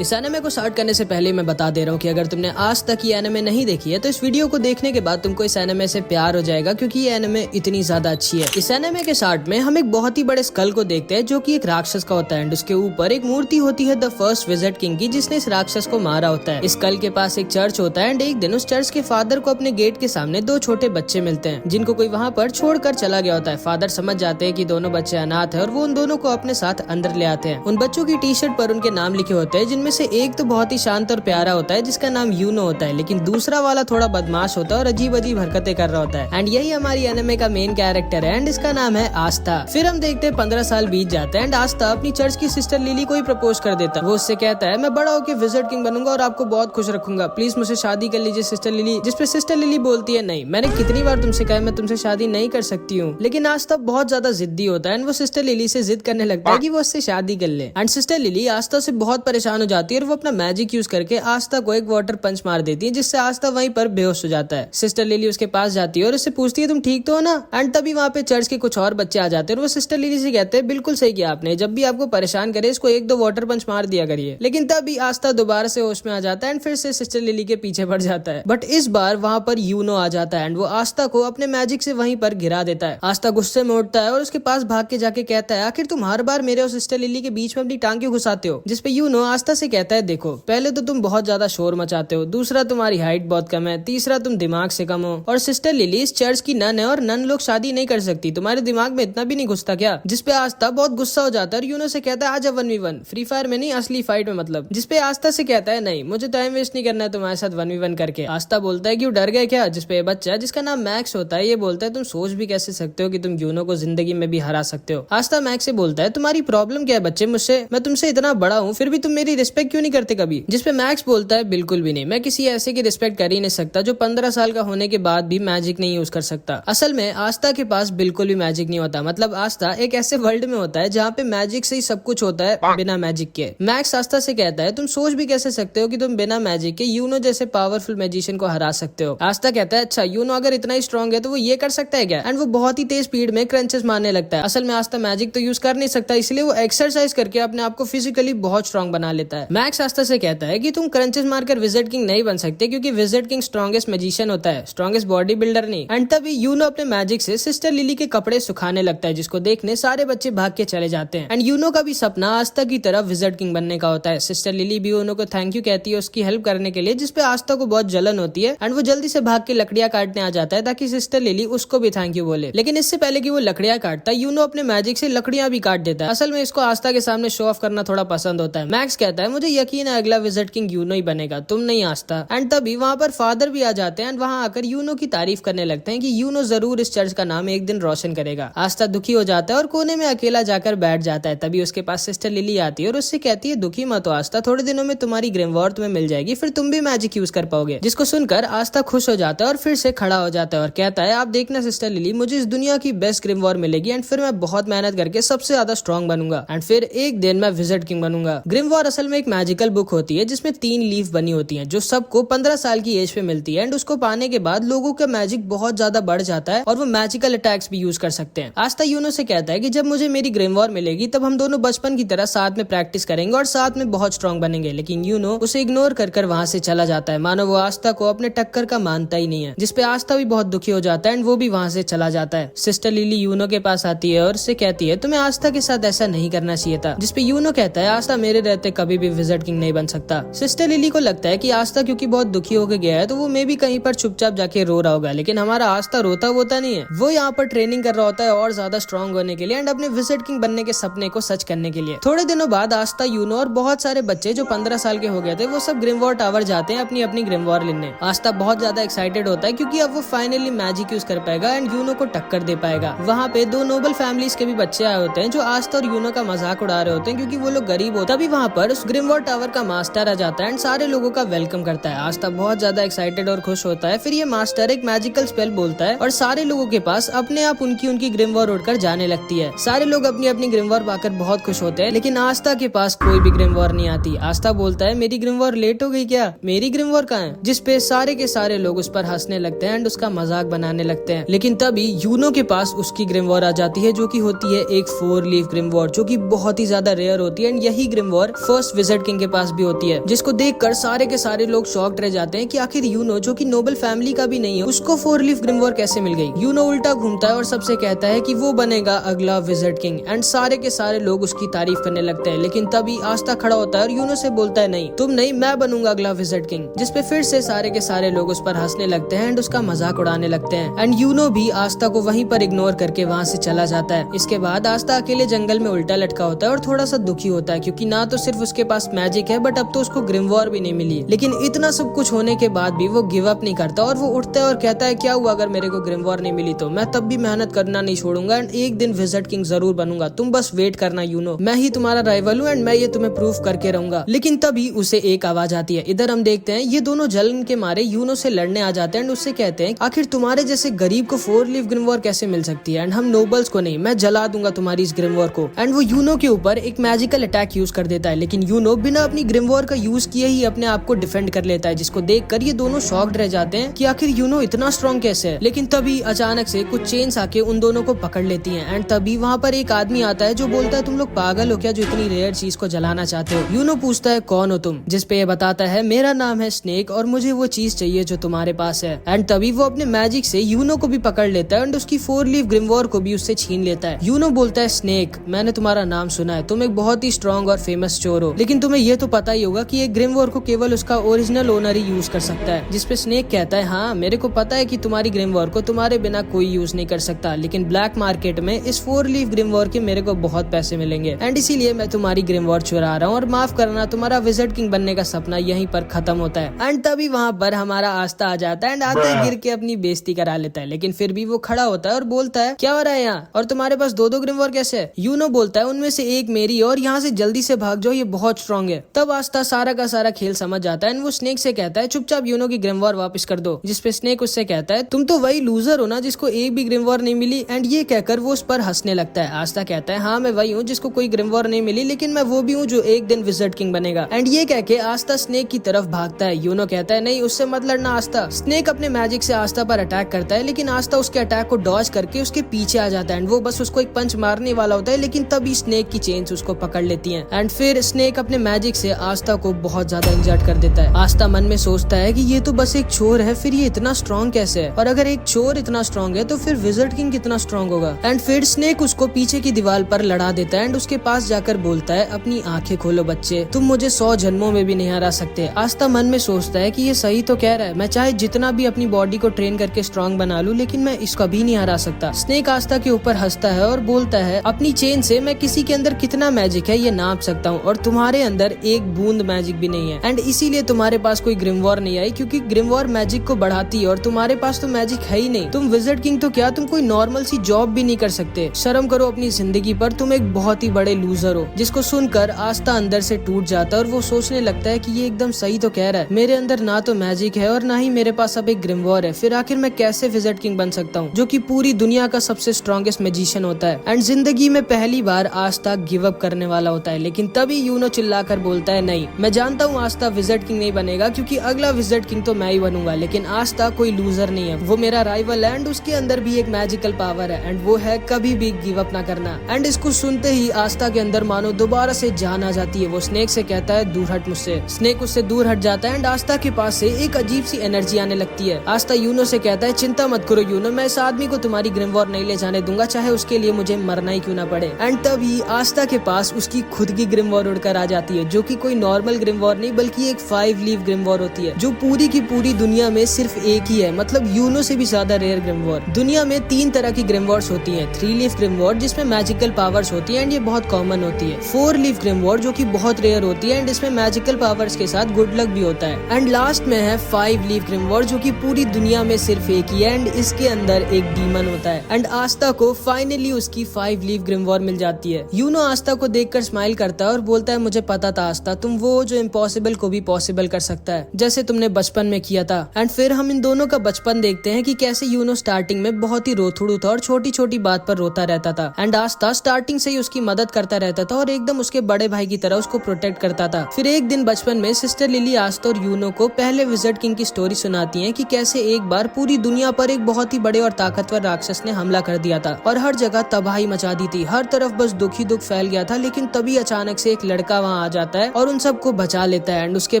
इस एनिमे को स्टार्ट करने से पहले मैं बता दे रहा हूँ कि अगर तुमने आज तक ये एनिमे नहीं देखी है तो इस वीडियो को देखने के बाद तुमको इस एनिमे से प्यार हो जाएगा, क्योंकि ये एनिमे इतनी ज्यादा अच्छी है। इस एनिमे के स्टार्ट में हम एक बहुत ही बड़े स्कल को देखते हैं जो कि एक राक्षस का होता है एंड उसके ऊपर एक मूर्ति होती है द फर्स्ट विजिट किंग की, जिसने इस राक्षस को मारा होता है। इस स्कल के पास एक चर्च होता है एंड एक दिन उस चर्च के फादर को अपने गेट के सामने दो छोटे बच्चे मिलते हैं जिनको कोई वहाँ पर छोड़कर चला गया होता है। फादर समझ जाते हैं कि दोनों बच्चे अनाथ है और वो उन दोनों को अपने साथ अंदर ले आते हैं। उन बच्चों की टी शर्ट पर उनके नाम लिखे होते हैं, जिनमें से एक तो बहुत ही शांत और प्यारा होता है जिसका नाम यूनो होता है, लेकिन दूसरा वाला थोड़ा बदमाश होता है और अजीब अजीब हरकतें कर रहा होता है। एंड यही हमारी एनिमे का मेन कैरेक्टर है एंड इसका नाम है आस्था। फिर हम देखते हैं 15 साल बीत जाते हैं एंड आस्था अपनी चर्च की सिस्टर लिली को ही प्रपोज कर देता है। वो उससे कहता है मैं बड़ा होकर विजिट किंग बनूंगा और आपको बहुत खुश रखूंगा, प्लीज मुझसे शादी कर लीजिए सिस्टर लिली। जिसपे सिस्टर लिली बोलती है नहीं, मैंने कितनी बार तुमसे कहा मैं तुमसे शादी नहीं कर सकती हूँ। लेकिन आस्था बहुत ज्यादा जिद्दी होता है एंड वो सिस्टर लिली से जिद करने लगता है कि वो उससे शादी कर ले। एंड सिस्टर लिली आस्था से बहुत परेशान हो जाती है और वो अपना मैजिक यूज करके आस्था को एक वाटर पंच मार देती है, जिससे आस्था वहीं पर बेहोश हो जाता है। सिस्टर लिली उसके पास जाती है और उससे पूछती है तुम ठीक तो हो ना। एंड तभी वहाँ पे चर्च के कुछ और बच्चे आ जाते हैं और वो सिस्टर लिली से कहते हैं बिल्कुल सही किया आपने, जब भी आपको परेशान करे इसको एक दो वाटर पंच मार दिया करिए। लेकिन तभी आस्था दोबारा से होश में आ जाता है एंड फिर से सिस्टर लिली के पीछे पड़ जाता है। बट इस बार वहाँ पर यूनो आ जाता है एंड वो आस्था को अपने मैजिक से वहीं पर गिरा देता है। आस्था गुस्से में उठता है और उसके पास भाग के जाके कहता है आखिर तुम हर बार मेरे और सिस्टर लिली के बीच में अपनी टांग क्यों घुसाते हो। जिसपे यूनो आस्था से कहता है देखो, पहले तो तुम बहुत ज्यादा शोर मचाते हो, दूसरा तुम्हारी हाइट बहुत कम है, तीसरा तुम दिमाग से कम हो, और सिस्टर लिली इस चर्च की नन है और नन लोग शादी नहीं कर सकती, तुम्हारे दिमाग में इतना भी नहीं घुसता क्या। जिसपे आस्था बहुत गुस्सा हो जाता है और यूनो से कहता है आजा 1v1, फ्री फायर में नहीं असली फाइट में मतलब। जिसपे आस्था से कहता है नहीं, मुझे टाइम वेस्ट नहीं करना है तुम्हारे साथ 1v1 करके। आस्था बोलता है क्यों डर गए क्या। जिसपे बच्चा जिसका नाम मैक्स होता है ये बोलता है तुम सोच भी कैसे सकते हो कि तुम यूनो को जिंदगी में भी हरा सकते हो। आस्था मैक्स से बोलता है तुम्हारी प्रॉब्लम क्या है बच्चे, मुझसे मैं तुमसे इतना बड़ा हूँ फिर भी तुम मेरी रिस्पेक्ट क्यों नहीं करते कभी। जिसपे मैक्स बोलता है बिल्कुल भी नहीं, मैं किसी ऐसे की रिस्पेक्ट कर ही नहीं सकता जो 15 साल का होने के बाद भी मैजिक नहीं यूज कर सकता। असल में आस्था के पास बिल्कुल भी मैजिक नहीं होता, मतलब आस्था एक ऐसे वर्ल्ड में होता है जहाँ पे मैजिक से ही सब कुछ होता है बिना मैजिक के। मैक्स आस्था से कहता है तुम सोच भी कैसे सकते हो कि तुम बिना मैजिक के यूनो जैसे पावरफुल मैजिशियन को हरा सकते हो। आस्था कहता है अच्छा यूनो अगर इतना ही स्ट्रॉन्ग है तो वो ये कर सकता है क्या। एंड वो बहुत ही तेज स्पीड में क्रंचेस मारने लगता है। असल में आस्था मैजिक तो यूज कर नहीं सकता, इसलिए वो एक्सरसाइज करके अपने आप को फिजिकली बहुत स्ट्रॉन्ग बना लेता है। मैक्स आस्था से कहता है कि तुम क्रंचेस मारकर विजिट किंग नहीं बन सकते, क्योंकि विजिट किंग स्ट्रॉन्गेस्ट मैजिशियन होता है, स्ट्रॉन्गेस्ट बॉडी बिल्डर नहीं। एंड तभी यूनो अपने मैजिक से सिस्टर लिली के कपड़े सुखाने लगता है, जिसको देखने सारे बच्चे भाग के चले जाते हैं। एंड यूनो का भी सपना आस्था की तरह विजिट किंग बनने का होता है। सिस्टर लिली भी यूनो को थैंक यू कहती है उसकी हेल्प करने के लिए, जिसपे आस्था को बहुत जलन होती है एंड वो जल्दी से भाग के लकड़ियां काटने आ जाता है ताकि सिस्टर लिली उसको भी थैंक यू बोले। लेकिन इससे पहले कि वो लकड़ियां काटता है यूनो अपने मैजिक से लकड़ियां भी काट देता है। असल में इसको आस्था के सामने शो ऑफ करना थोड़ा पसंद होता है। मैक्स कहता है मुझे यकीन है अगला विजिट किंग यूनो ही बनेगा, तुम नहीं आस्था। एंड तभी वहाँ पर फादर भी आ जाते हैं एंड वहाँ आकर यूनो की तारीफ करने लगते हैं कि यूनो जरूर इस चर्च का नाम एक दिन रोशन करेगा। आस्था दुखी हो जाता है और कोने में अकेला जाकर बैठ जाता है। तभी उसके पास सिस्टर लिली आती है और उससे कहती है दुखी मत हो आस्था, थोड़े दिनों में तुम्हारी ग्रिमवॉर तुम्हें मिल जाएगी, फिर तुम भी मैजिक यूज कर पाओगे। जिसको सुनकर आस्था खुश हो जाता है और फिर से खड़ा हो जाता है और कहता है आप देखना सिस्टर लिली, मुझे इस दुनिया की बेस्ट ग्रिमवॉर मिलेगी एंड फिर मैं बहुत मेहनत करके सबसे ज्यादा स्ट्रॉन्ग बनूंगा एंड फिर एक दिन मैं विजिट किंग बनूंगा। ग्रिमवॉर असल में एक मैजिकल बुक होती है जिसमें 3 लीफ बनी होती है जो सबको 15 साल की एज पे मिलती है एंड उसको पाने के बाद लोगों का मैजिक बहुत ज्यादा बढ़ जाता है और वो मैजिकल अटैक्स भी यूज कर सकते हैं। आस्था यूनो से कहता है कि जब मुझे मेरी ग्रिमवॉर मिलेगी तब हम दोनों बचपन की तरह साथ में प्रैक्टिस करेंगे और साथ में बहुत स्ट्रॉन्ग बनेंगे। लेकिन यूनो उसे इग्नोर कर वहाँ से चला जाता है, मानो वो आस्था को अपने टक्कर का मानता ही नहीं है। जिसपे आस्था भी बहुत दुखी हो जाता है एंड वो भी वहाँ से चला जाता है। सिस्टर लिली यूनो के पास आती है और उससे कहती है तुम्हें आस्था के साथ ऐसा नहीं करना चाहिए था। जिसपे यूनो कहता है आस्था मेरे रहते कभी भी विजिट किंग नहीं बन सकता। सिस्टर लिली को लगता है कि आस्था क्योंकि बहुत दुखी होकर गया है तो वो मे भी कहीं पर चुपचाप जाके रो रहा होगा, लेकिन हमारा आस्था रोता वोता नहीं है, वो यहाँ पर ट्रेनिंग कर रहा होता है और ज्यादा स्ट्रॉन्ग होने के लिए एंड अपने विजिट किंग बनने के सपने को सच करने के लिए। थोड़े दिनों बाद आस्था यूनो और बहुत सारे बच्चे जो 15 साल के हो गए थे वो सब ग्रिमवॉर टावर जाते हैं अपनी अपनी ग्रिमवॉर लेने। आस्था बहुत ज्यादा एक्साइटेड होता है क्योंकि अब वो फाइनली मैजिक यूज कर पाएगा एंड यूनो को टक्कर दे पाएगा। वहाँ पे 2 नोबल फैमिलीज के भी बच्चे आए होते हैं जो आस्था और यूनो का मजाक उड़ा रहे होते हैं क्योंकि वो लोग गरीब होते हैं। तभी वहाँ पर उस ग्रिमवॉर टावर का मास्टर आ जाता है एंड सारे लोगों का वेलकम करता है। आस्था बहुत ज्यादा एक्साइटेड और खुश होता है। फिर ये मास्टर एक मैजिकल स्पेल बोलता है और सारे लोगों के पास अपने आप उनकी ग्रिमवॉर उड़कर जाने लगती है। सारे लोग अपनी अपनी ग्रिमवॉर पाकर बहुत खुश होते हैं, लेकिन आस्था के पास कोई भी ग्रिमवॉर नहीं आती। आस्था बोलता है मेरी ग्रिमवॉर लेट हो गई क्या, मेरी ग्रिमवॉर कहाँ है। जिसपे सारे के सारे लोग उस पर हंसने लगते हैं एंड उसका मजाक बनाने लगते हैं। लेकिन तभी यूनो के पास उसकी ग्रिमवॉर आ जाती है जो कि होती है एक 4 लीफ ग्रिमवॉर जो कि बहुत ही ज्यादा रेयर होती है एंड यही ग्रिमवॉर फर्स्ट विज़र्ड किंग के पास भी होती है, जिसको देखकर सारे के सारे लोग शॉक्ड रह जाते हैं कि आखिर यूनो जो कि नोबल फैमिली का भी नहीं है उसको 4 लीफ ग्रिमवॉर कैसे मिल गई। यूनो उल्टा घूमता है और सबसे कहता है कि वो बनेगा अगला विज़र्ड किंग एंड सारे के सारे लोग उसकी तारीफ करने लगते हैं। लेकिन तभी आस्था खड़ा होता है और यूनो से बोलता है नहीं तुम नहीं, मैं बनूंगा अगला विज़र्ड किंग, जिसपे फिर से सारे के सारे लोग उस पर हंसने लगते हैं एंड उसका मजाक उड़ाने लगते हैं। एंड यूनो भी आस्था को वहीं पर इग्नोर करके वहाँ से चला जाता है। इसके बाद आस्था अकेले जंगल में उल्टा लटका होता है और थोड़ा सा दुखी होता है क्योंकि ना तो सिर्फ उसके पास मैजिक है बट अब तो उसको ग्रिमवॉर भी नहीं मिली। लेकिन इतना सब कुछ होने के बाद भी वो गिव अप नहीं करता और वो उठता है और कहता है क्या हुआ अगर मेरे को ग्रिमवॉर नहीं मिली तो मैं तब भी मेहनत करना नहीं छोड़ूंगा एंड एक दिन विज़र्ड किंग जरूर बनूंगा, तुम बस वेट करना यूनो, मैं ही तुम्हारा राइवल हूँ एंड मैं ये तुम्हें प्रूफ करके रहूंगा। लेकिन तभी उसे एक आवाज आती है। इधर हम देखते हैं ये दोनों जलन के मारे यूनो से लड़ने आ जाते हैं एंड उससे कहते हैं आखिर तुम्हारे जैसे गरीब को 4 लीफ ग्रिमवॉर कैसे मिल सकती है एंड हम नोबल्स को नहीं, मैं जला दूंगा तुम्हारी इस ग्रिमवॉर को। एंड वो यूनो के ऊपर एक मैजिकल अटैक यूज कर देता है, लेकिन यूनो बिना अपनी ग्रिमवॉर का यूज किए ही अपने आप को डिफेंड कर लेता है, जिसको देखकर ये दोनों शॉक्ड रह जाते हैं कि आखिर यूनो इतना स्ट्रॉन्ग कैसे है। लेकिन तभी अचानक से कुछ चेन्स आके उन दोनों को पकड़ लेती हैं एंड तभी वहाँ पर एक आदमी आता है जो बोलता है तुम लोग पागल हो क्या जो इतनी रेयर चीज को जलाना चाहते हो। यूनो पूछता है कौन हो तुम, जिसपे ये बताता है मेरा नाम है स्नेक और मुझे वो चीज चाहिए जो तुम्हारे पास है। एंड तभी वो अपने मैजिक से यूनो को भी पकड़ लेता है एंड उसकी 4 लीफ ग्रिमवॉर को भी उससे छीन लेता है। यूनो बोलता है स्नेक मैंने तुम्हारा नाम सुना है, तुम एक बहुत ही स्ट्रॉन्ग और फेमस चोर हो, लेकिन तुम्हें ये तो पता ही होगा कि एक ग्रिमवॉर को केवल उसका ओरिजिनल ओनर ही यूज कर सकता है। जिसपे स्नेक कहता है हाँ मेरे को पता है कि तुम्हारी ग्रिमवॉर को तुम्हारे बिना कोई यूज नहीं कर सकता, लेकिन ब्लैक मार्केट में इस 4 लीफ ग्रिमवॉर के मेरे को बहुत पैसे मिलेंगे एंड इसीलिए मैं तुम्हारी ग्रिमवॉर चुरा रहा हूँ और माफ करना तुम्हारा विज़र्ड किंग बनने का सपना यहीं पर खत्म होता है। एंड तभी वहाँ पर हमारा आस्था आ जाता है एंड आते ही गिर के अपनी बेइज्जती करा लेता है, लेकिन फिर भी वो खड़ा होता है और बोलता है क्या हो रहा है यहाँ और तुम्हारे पास 2-2 ग्रिमवॉर कैसे है। यूनो बोलता है उनमें से एक मेरी और यहाँ से जल्दी से भाग जाओ, ये बहुत स्ट्रॉन्ग है। तब आस्था सारा का सारा खेल समझ जाता है एंड वो स्नेक से कहता है चुपचाप यूनो की ग्रिमवॉर वापस कर दो, जिसपे स्नेक उससे कहता है तुम तो वही लूजर हो ना जिसको एक भी ग्रिमवॉर नहीं मिली। एंड ये कहकर वो उस पर हंसने लगता है। आस्था कहता है हाँ मैं वही हूँ जिसको कोई ग्रिमवॉर नहीं मिली, लेकिन मैं वो भी हूँ जो एक दिन विज़र्ड किंग बनेगा। एंड ये कह के आस्था स्नेक की तरफ भागता है। यूनो कहता है नहीं उससे मत लड़ना आस्था। स्नेक अपने मैजिक से आस्था पर अटैक करता है, लेकिन आस्था उसके अटैक को डॉज करके उसके पीछे आ जाता है एंड वो बस उसको एक पंच मारने वाला होता है, लेकिन तभी स्नेक की चेन्स उसको पकड़ लेती हैं एंड फिर स्नेक अपने मैजिक से आस्था को बहुत ज्यादा इंजर्ड कर देता है। आस्था मन में सोचता है कि ये तो बस एक चोर है, फिर ये इतना स्ट्रॉन्ग कैसे है, और अगर एक चोर इतना स्ट्रॉन्ग है तो फिर विज़र्ड किंग कितना स्ट्रॉन्ग होगा। एंड फिर स्नेक उसको पीछे की दीवार पर लड़ा देता है एंड उसके पास जाकर बोलता है अपनी आंखें खोलो बच्चे, तुम मुझे 100 जन्मों में भी नहीं हरा सकते। आस्था मन में सोचता है कि ये सही तो कह रहा है, मैं चाहे जितना भी अपनी बॉडी को ट्रेन करके स्ट्रॉन्ग बना लूं, लेकिन मैं इसका भी नहीं हरा सकता। स्नेक आस्था के ऊपर हंसता है और बोलता है अपनी चेन से मैं किसी के अंदर कितना मैजिक है ये नाप सकता हूँ, और तुम्हारे अंदर एक बूंद मैजिक भी नहीं है एंड इसीलिए तुम्हारे पास कोई ग्रिमवॉर नहीं आई, क्योंकि ग्रिमवॉर मैजिक को बढ़ाती है और तुम्हारे पास तो मैजिक है ही नहीं। तुम विज़र्ड किंग तो क्या, तुम कोई नॉर्मल सी जॉब भी नहीं कर सकते। शर्म करो अपनी जिंदगी पर, तुम एक बहुत ही बड़े लूजर हो। जिसको सुनकर आस्था अंदर से टूट जाता है और वो सोचने लगता है कि ये एकदम सही तो कह रहा है, मेरे अंदर ना तो मैजिक है और ना ही मेरे पास अब एक ग्रिमवॉर है, फिर आखिर मैं कैसे विज़र्ड किंग बन सकता हूँ जो कि पूरी दुनिया का सबसे स्ट्रॉन्गेस्ट मैजिशियन होता है। एंड जिंदगी में पहली बार आस्था गिव अप करने वाला होता है, लेकिन तभी यूनो चिल्लाकर बोलता है नहीं, मैं जानता हूँ आस्था विज़र्ड किंग नहीं बनेगा क्योंकि अगला विज़र्ड किंग तो मैं ही बनूंगा, लेकिन आस्था कोई लूजर नहीं है, वो मेरा राइवल है एंड उसके अंदर भी एक मैजिकल पावर है एंड वो है कभी भी गिव अप ना करना। एंड इसको सुनते ही आस्था के अंदर मानो दोबारा से जान आ जाती है। वो स्नेक से कहता है दूर हट मुझसे। स्नेक उससे दूर हट जाता है एंड आस्था के पास से एक अजीब सी एनर्जी आने लगती है। आस्था यूनो से कहता है चिंता मत करो यूनो, मैं इस आदमी को तुम्हारी ग्रिमवॉर नहीं ले जाने दूंगा, चाहे उसके लिए मुझे मरना ही क्यों ना पड़े। एंड तभी आस्था के पास उसकी खुद की ग्रिमवॉर उड़कर आ जाती है, जो कि कोई नॉर्मल ग्रिमवॉर नहीं बल्कि एक 5 लीफ ग्रिमवॉर होती है, जो पूरी की पूरी दुनिया में सिर्फ एक ही है, मतलब यूनो से भी ज्यादा रेयर ग्रिमवॉर। दुनिया में 3 तरह की ग्रिमवॉर्स होती है। 3 लीफ ग्रिमवॉर जिसमें मैजिकल पावर्स होती है एंड ये बहुत कॉमन होती है। 4 लीफ ग्रिमवॉर जो कि बहुत रेयर होती है एंड इसमें मैजिकल पावर्स के साथ गुड लक भी होता है। एंड लास्ट में है 5 लीफ ग्रिमवॉर जो कि पूरी दुनिया में सिर्फ एक ही है एंड इसके अंदर एक डीमन होता है। एंड आस्था को फाइनली उसकी 5 लीफ ग्रिमवॉर मिल जाती है। यूनो आस्था को देखकर स्माइल करता है और बोलता है मुझे पता था आस्था, तुम वो जो इम्पॉसिबल को भी पॉसिबल कर सकता है, जैसे तुमने बचपन में किया था। एंड फिर हम इन दोनों का बचपन देखते हैं कि कैसे यूनो स्टार्टिंग में बहुत ही रोथड़ू था और छोटी छोटी बात पर रोता रहता था एंड आस्था स्टार्टिंग से ही उसकी मदद करता रहता था और एकदम उसके बड़े भाई की तरह उसको प्रोटेक्ट करता था। फिर एक दिन बचपन में सिस्टर लिली आस्था और यूनो को पहले विज़र्ड किंग की स्टोरी सुनाती है कि कैसे एक बार पूरी दुनिया पर एक बहुत ही बड़े और ताकतवर राक्षस ने हमला कर दिया था और हर जगह तबाही मचा दी थी। हर तरफ बस दुख ही दुख फैल गया था, लेकिन तभी अचानक से एक लड़का वहाँ आ जाता है और उन सबको बचा लेता है। एंड उसके